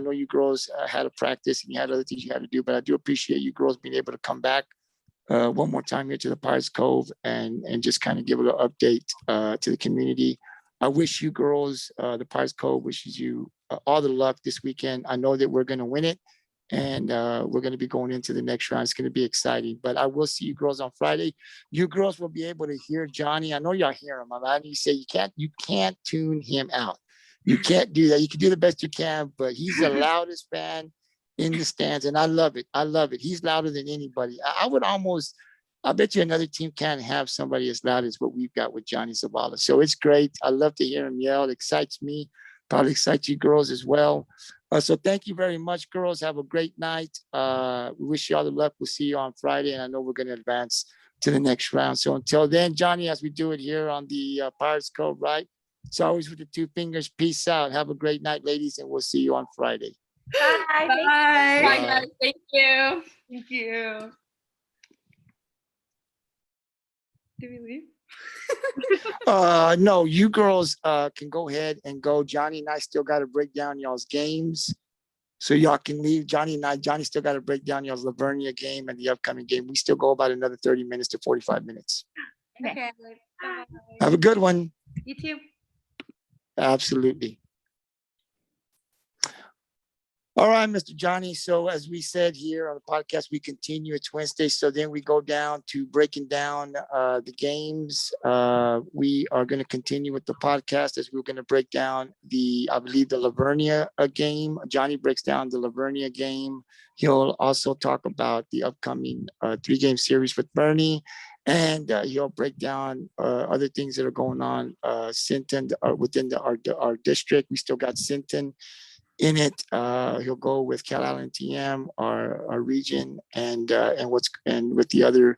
know you girls had a practice and you had other things you had to do, but I do appreciate you girls being able to come back one more time here to the Pirates Cove and just kind of give a little update to the community. I wish you girls, the Pirates Cove wishes you all the luck this weekend. I know that we're going to win it, and we're going to be going into the next round. It's going to be exciting. But I will see you girls on Friday. You girls will be able to hear Johnny. I know y'all hear him. I mean, you say you can't tune him out. You can't do that. You can do the best you can, but he's the loudest fan in the stands, and I love it. I love it. He's louder than anybody. I bet you another team can't have somebody as loud as what we've got with Johnny Zavala. So it's great. I love to hear him yell. It excites me. Probably excites you girls as well. So thank you very much, girls. Have a great night. We wish you all the luck. We'll see you on Friday, and I know we're going to advance to the next round. So until then, Johnny, as we do it here on the Pirates Cove, right? It's always with the 2 fingers. Peace out. Have a great night, ladies, and we'll see you on Friday. Bye. Bye. Bye. Guys. Thank you. Thank you. Did we leave? No, you girls can go ahead and go. Johnny and I still got to break down y'all's games. So y'all can leave. Johnny still got to break down y'all's Vernia game and the upcoming game. We still go about another 30 minutes to 45 minutes. Okay. Bye. Have a good one. You too. Absolutely. All right, Mr. Johnny. So as we said here on the podcast, we continue. It's Wednesday. So then we go down to breaking down the games. We are going to continue with the podcast as we're going to break down I believe the Vernia game. Johnny breaks down the Vernia game. He'll also talk about the upcoming 3-game series with Bernie. And he'll break down other things that are going on. Sinton within our district. We still got Sinton in it. He'll go with Cal Allen TM, our region, and with the other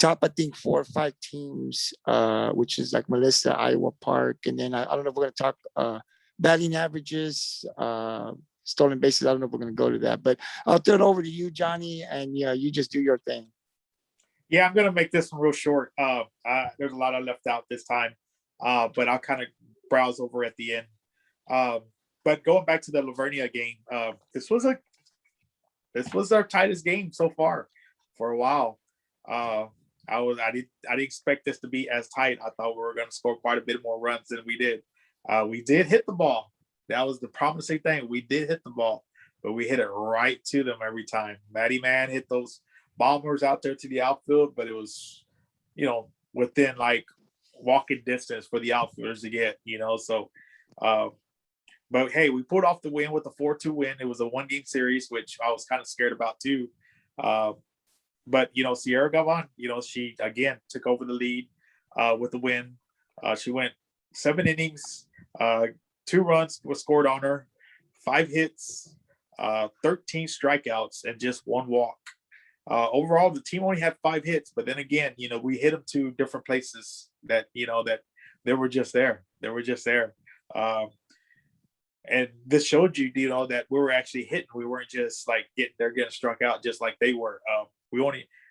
top, I think 4 or 5 teams, which is like Melissa, Iowa Park, and then I don't know if we're going to talk batting averages, stolen bases. I don't know if we're going to go to that, but I'll throw it over to you, Johnny, and yeah, you just do your thing. Yeah, I'm gonna make this one real short. There's a lot I left out this time, but I'll kind of browse over at the end. But going back to the Vernia game, this was our tightest game so far for a while. I didn't expect this to be as tight. I thought we were going to score quite a bit more runs than we did. We did hit the ball. That was the promising thing. We did hit the ball, but we hit it right to them every time. Maddie Mann hit those bombers out there to the outfield, but it was, within like walking distance for the outfielders to get, so. But hey, we pulled off the win with a 4-2 win. It was a 1-game series, which I was kind of scared about too. But Siarah Galvan, she again took over the lead with the win. She went 7 innings, 2 runs were scored on her, 5 hits, 13 strikeouts, and just 1 walk. Overall, the team only had 5 hits, but then again, we hit them to different places that they were just there. They were just there. And this showed you, that we were actually hitting. We weren't just like getting struck out just like they were.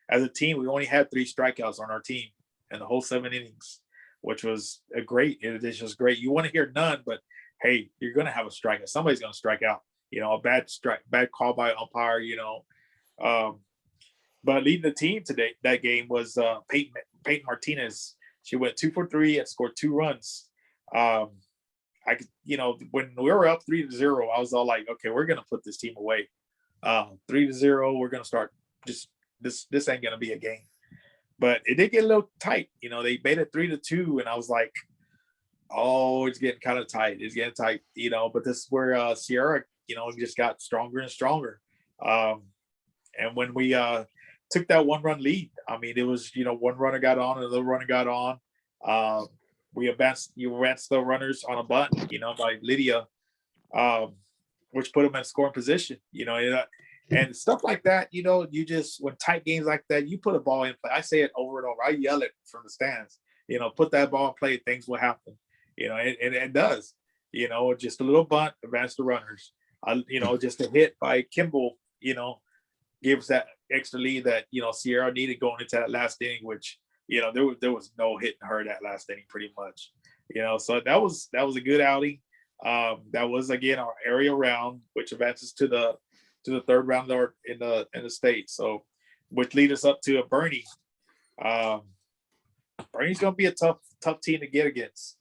As a team, we only had 3 strikeouts on our team in the whole 7 innings, which was great. It's just great. You want to hear none, but hey, you're going to have a strikeout. Somebody's going to strike out. A bad call by umpire. But leading the team today, that game was Peyton Martinez. She went 2 for 3 and scored 2 runs. When we were up 3-0, I was all like, okay, we're gonna put this team away. 3-0, we're gonna start. Just this ain't gonna be a game. But it did get a little tight. They made it 3-2, and I was like, oh, it's getting kind of tight. It's getting tight. But this is where Siarah, just got stronger and stronger. And when we took that 1-run lead, I mean, it was 1 runner got on, another runner got on. We advanced the runners on a bunt, by Lydia, which put them in scoring position, and stuff like that. You just, when tight games like that, you put a ball in play. I say it over and over. I yell it from the stands, put that ball in play, things will happen, and it does, just a little bunt, advance the runners, just a hit by Kimball, gives that extra lead that, Siarah needed going into that last inning, which, there was no hitting her that last inning pretty much, so that was a good outing. That was again our area round, which advances to the 3rd round in the state. So, which lead us up to a Bernie. Bernie's going to be a tough team to get against.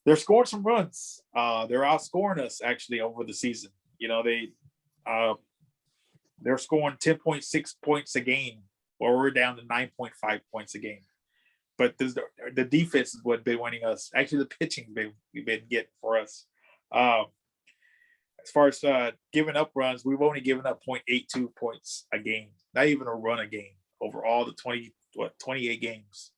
They're scoring some runs. They're outscoring us actually over the season. They're scoring 10.6 points a game, where we're down to 9.5 points a game. But the defense is what been winning us. Actually, the pitching we've been getting for us. As far as giving up runs, we've only given up 0.82 points a game, not even a run a game over all the 28 games.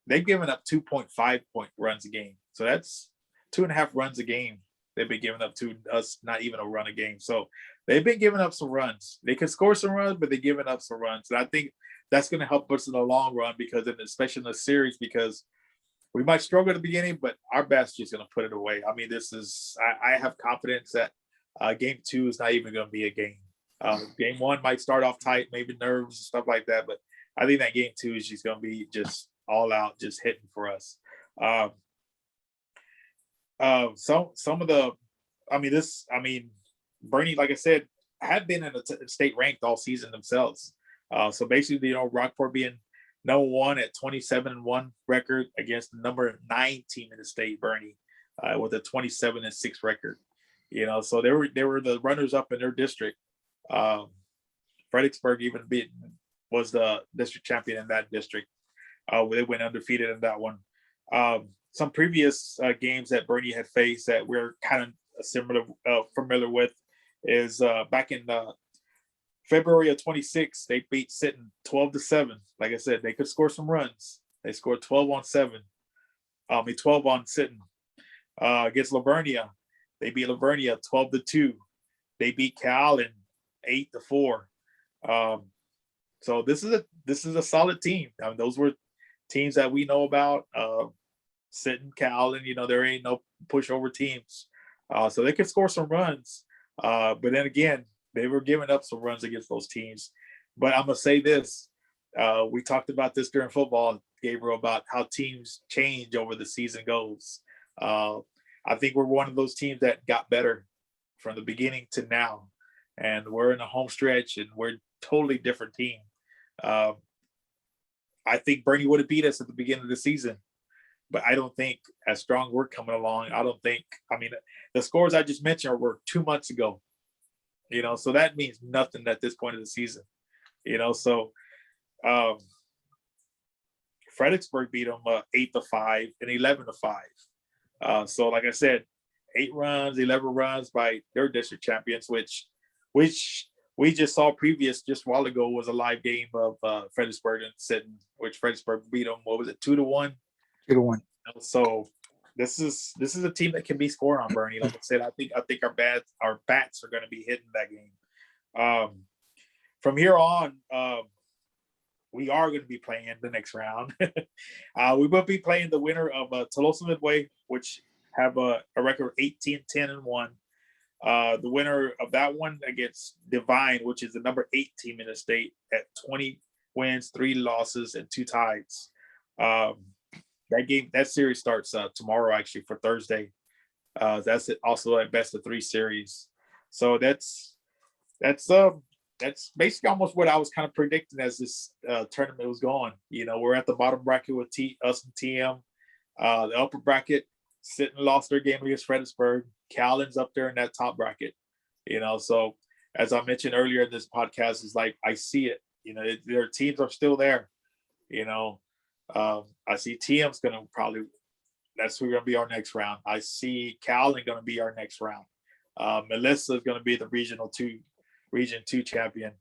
They've given up 2.5 point runs a game. So that's 2.5 runs a game they've been giving up to us, not even a run a game. So they've been giving up some runs. They could score some runs, but they're giving up some runs. And I think that's going to help us in the long run, because especially in the series, because we might struggle at the beginning, but our best is going to put it away. I mean, I have confidence that game 2 is not even going to be a game. Game 1 might start off tight, maybe nerves and stuff like that, but I think that game 2 is just going to be just all out, just hitting for us. Some of the, Bernie, like I said, have been in the state ranked all season themselves. So basically, Rockport being number 1 at 27-1 record against the number 9 team in the state, Bernie, with a 27-6 record. So they were the runners up in their district. Fredericksburg even was the district champion in that district. They went undefeated in that one. Some previous games that Bernie had faced that we're kind of familiar with is back in February of 26, they beat Sinton 12-7. Like I said, they could score some runs. They scored 12 on Sinton. Against Vernia, they beat Vernia 12-2. They beat Cal 8-4. So this is a solid team. I mean, those were teams that we know about. Sinton, Cal, and there ain't no pushover teams. So they could score some runs. But then again, they were giving up some runs against those teams. But I'm gonna say this: we talked about this during football, Gabriel, about how teams change over the season goes. I think we're one of those teams that got better from the beginning to now, and we're in a home stretch, and we're a totally different team. I think Bernie would have beat us at the beginning of the season, but I don't think as strong we're coming along. The scores I just mentioned were 2 months ago, so that means nothing at this point of the season, so Fredericksburg beat them 8-5 and 11-5. So like I said, 8 runs, 11 runs by their district champions, which we just saw just a while ago was a live game of Fredericksburg and Sinton, which Fredericksburg beat them. What was it, 2-1? 2-1. So this is a team that can be scored on, Bernie. Like I said, I think our bats are going to be hitting that game. From here on, we are going to be playing the next round. We will be playing the winner of Tolosa Midway, which have a record of 18-10-1. The winner of that one against Divine, which is the number 8 team in the state at 20 wins, 3 losses, and 2 ties. That series starts tomorrow, actually, for Thursday. That's also a best of 3 series. So that's basically almost what I was kind of predicting as this tournament was going. We're at the bottom bracket with us and TM. The upper bracket, Sinton lost their game against Fredericksburg. Callan's up there in that top bracket. So as I mentioned earlier in this podcast, is like I see it. Their teams are still there. I see TM's going to that's who's going to be our next round. I see Callan going to be our next round. Melissa is going to be the Region 2 champion.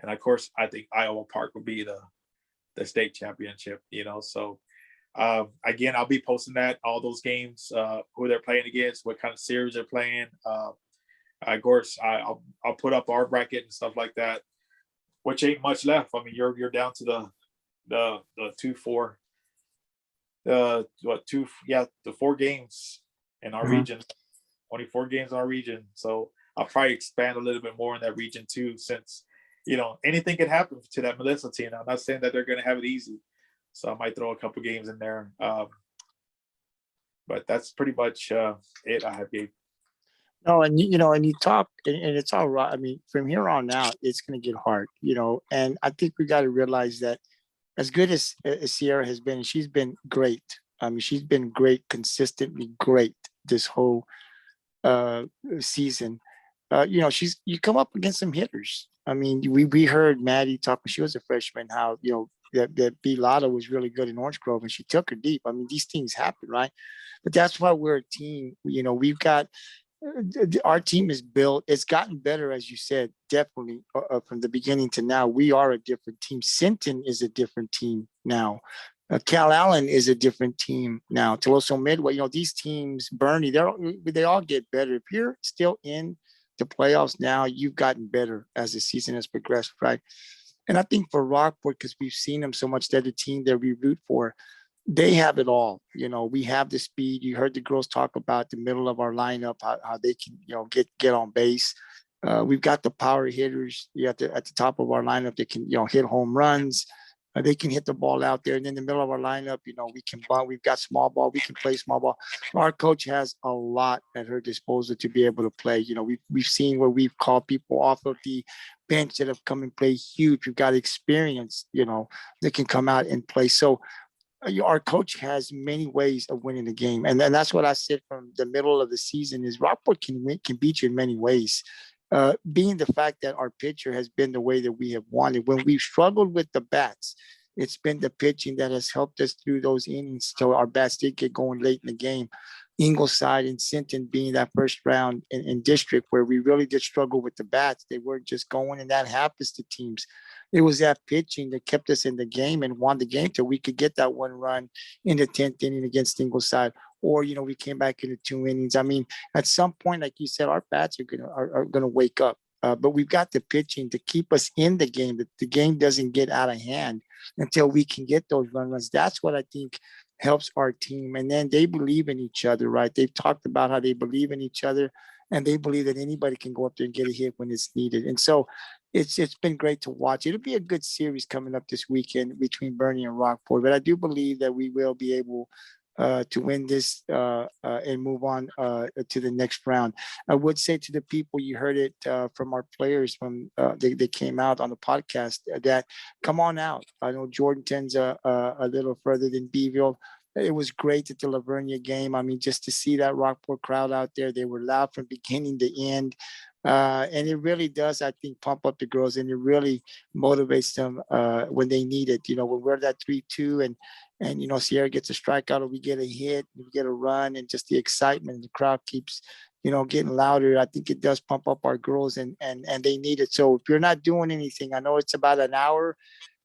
And of course, I think Iowa Park will be the state championship, So again, I'll be posting all those games, who they're playing against, what kind of series they're playing. Of course, I'll put up our bracket and stuff like that, which ain't much left. I mean, you're down to the 4 games in our region, 24 games in our region. So I'll probably expand a little bit more in that region too, since anything could happen to that Melissa team. I'm not saying that they're going to have it easy, so I might throw a couple games in there. But that's pretty much it I have, Gabe. No, and and you talk, and it's all right. I mean, from here on out, it's going to get hard, and I think we got to realize that as good as Siarah has been, and she's been great. I mean, she's been great, consistently great this whole season. You come up against some hitters. I mean, we heard Maddie talk when she was a freshman, how, that B. Lotta was really good in Orange Grove and she took her deep. I mean, these things happen, right? But that's why we're a team. We've got, our team is built. It's gotten better, as you said, definitely from the beginning to now. We are a different team. Sinton is a different team now. Cal Allen is a different team now. Tolosa Midway, these teams, Boerne, they all get better. If you're still in the playoffs now, you've gotten better as the season has progressed, right? And I think for Rockport, because we've seen them so much, they're the team that we root for. They have it all. We have the speed. You heard the girls talk about the middle of our lineup, how they can, get on base. We've got the power hitters at the top of our lineup that can, hit home runs. They can hit the ball out there. And in the middle of our lineup, we can bunt. We've got small ball. We can play small ball. Our coach has a lot at her disposal to be able to play. We've seen where we've called people off of the bench that have come and play huge. We've got experience, that can come out and play. So our coach has many ways of winning the game. And that's what I said from the middle of the season is Rockport can beat you in many ways. Being the fact that our pitcher has been the way that we have wanted. When we've struggled with the bats, it's been the pitching that has helped us through those innings. So our bats did get going late in the game. Ingleside and Sinton being that first round in district where we really did struggle with the bats. They weren't just going, and that happens to teams. It was that pitching that kept us in the game and won the game till we could get that one run in the 10th inning against Ingleside. Or, we came back into 2 innings. I mean, at some point, like you said, our bats are gonna wake up. But we've got the pitching to keep us in the game. The game doesn't get out of hand until we can get those runs. That's what I think helps our team. And then they believe in each other, right? They've talked about how they believe in each other, and they believe that anybody can go up there and get a hit when it's needed. And so it's been great to watch. It'll be a good series coming up this weekend between Vernia and Rockport. But I do believe that we will be able to win this and move on to the next round. I would say to the people, you heard it from our players when they came out on the podcast that come on out. I know Jordanton's a little further than Beeville. It was great at the Lavernia game. I mean, just to see that Rockport crowd out there, they were loud from beginning to end. And it really does, I think, pump up the girls, and it really motivates them when they need it. When we're that 3-2 and Siarah gets a strikeout or we get a hit, we get a run, and just the excitement, the crowd keeps, getting louder. I think it does pump up our girls, and they need it. So if you're not doing anything, I know it's about an hour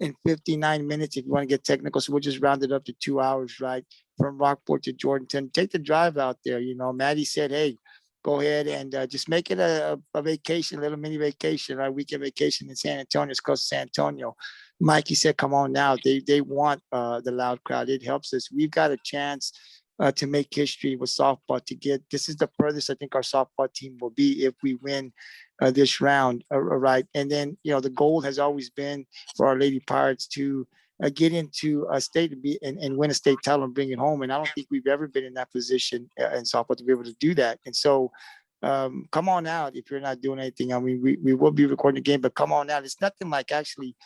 and 59 minutes if you want to get technical. So we'll just round it up to 2 hours, right? From Rockport to Jordanton. Take the drive out there. Maddie said, hey, go ahead and just make it a vacation, a little mini vacation, right? Weekend vacation in San Antonio. It's close to San Antonio. Mikey said, come on now. They want the loud crowd. It helps us. We've got a chance to make history with softball this is the furthest I think our softball team will be if we win this round, right? And then, the goal has always been for our Lady Pirates to get into a state and win a state title and bring it home. And I don't think we've ever been in that position in softball to be able to do that. And so come on out if you're not doing anything. I mean, we will be recording the game, but come on out. It's nothing like actually,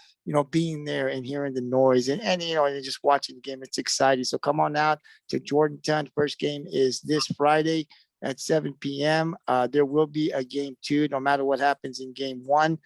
being there and hearing the noise and and just watching the game. It's exciting. So come on out to Jordanton. First game is this Friday at 7 p.m. There will be a game 2, no matter what happens in game 1.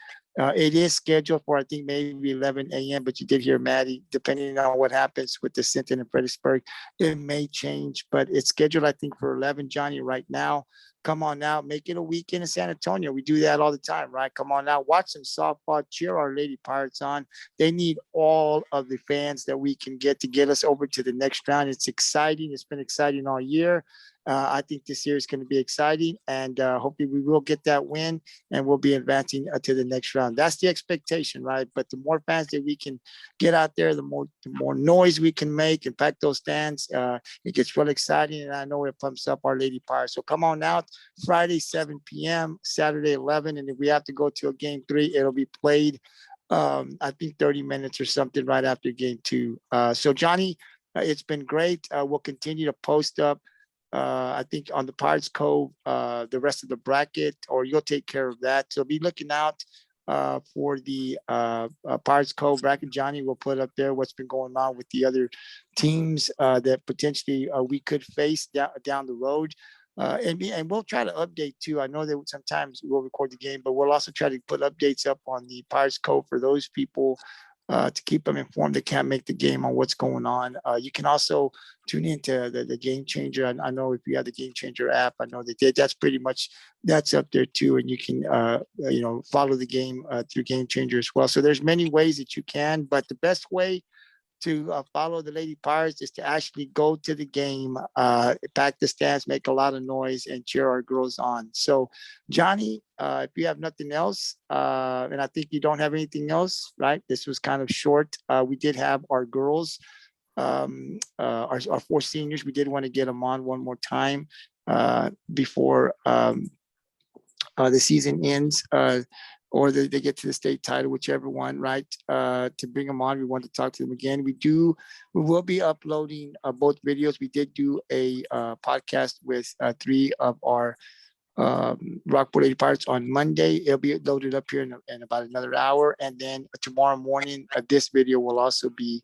It is scheduled for, I think, maybe 11 a.m., but you did hear Maddie, depending on what happens with the Sinton and Fredericksburg, it may change, but it's scheduled, I think, for 11, Johnny, right now. Come on out, make it a weekend in San Antonio. We do that all the time, right? Come on out, watch some softball, cheer our Lady Pirates on. They need all of the fans that we can get to get us over to the next round. It's exciting. It's been exciting all year. I think this year is going to be exciting, and hopefully we will get that win and we'll be advancing to the next round. That's the expectation, right? But the more fans that we can get out there, the more noise we can make and pack those stands. It gets really exciting, and I know it pumps up our Lady Pirates. So come on out, Friday, 7 p.m., Saturday, 11. And if we have to go to a game 3, it'll be played, I think 30 minutes or something right after game 2. So Johnny, it's been great. We'll continue to post up I think on the Pirates Cove, the rest of the bracket, or you'll take care of that. So be looking out for the Pirates Cove bracket. Johnny will put up there what's been going on with the other teams that potentially we could face down the road. And we'll try to update too. I know that sometimes we'll record the game, but we'll also try to put updates up on the Pirates Cove for those people to keep them informed that can't make the game on what's going on. You can also tune into the Game Changer. I know if you have the Game Changer app, I know that that's pretty much that's up there too, and you can follow the game through Game Changer as well. So there's many ways that you can, but the best way to follow the Lady Pirates is to actually go to the game, pack the stands, make a lot of noise, and cheer our girls on. So, Johnny, if you have nothing else, and I think you don't have anything else, right? This was kind of short. We did have our girls, our 4 seniors. We did want to get them on one more time before the season ends. Or they get to the state title, whichever one, right? To bring them on, we want to talk to them again. We will be uploading both videos. We did do a podcast with 3 of our Rockport Lady Pirates on Monday. It'll be loaded up here in about another hour. And then tomorrow morning, this video will also be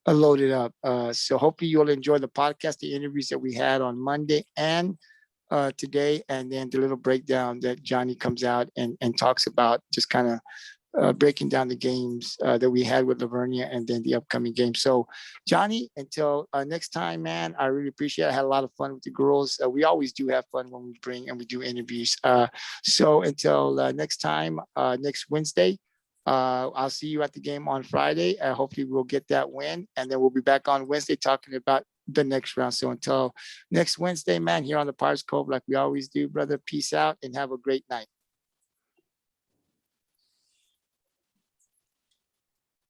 loaded up. So hopefully you'll enjoy the podcast, the interviews that we had on Monday and today, and then the little breakdown that Johnny comes out and talks about, just kind of breaking down the games that we had with the Vernia and then the upcoming game. So, Johnny, until next time, man, I really appreciate it. I had a lot of fun with the girls. We always do have fun when we bring and we do interviews. So until next time, next Wednesday, I'll see you at the game on Friday. Hopefully we'll get that win, and then we'll be back on Wednesday talking about the next round. So until next Wednesday, man, here on the Pirates Cove, like we always do, brother, peace out and have a great night.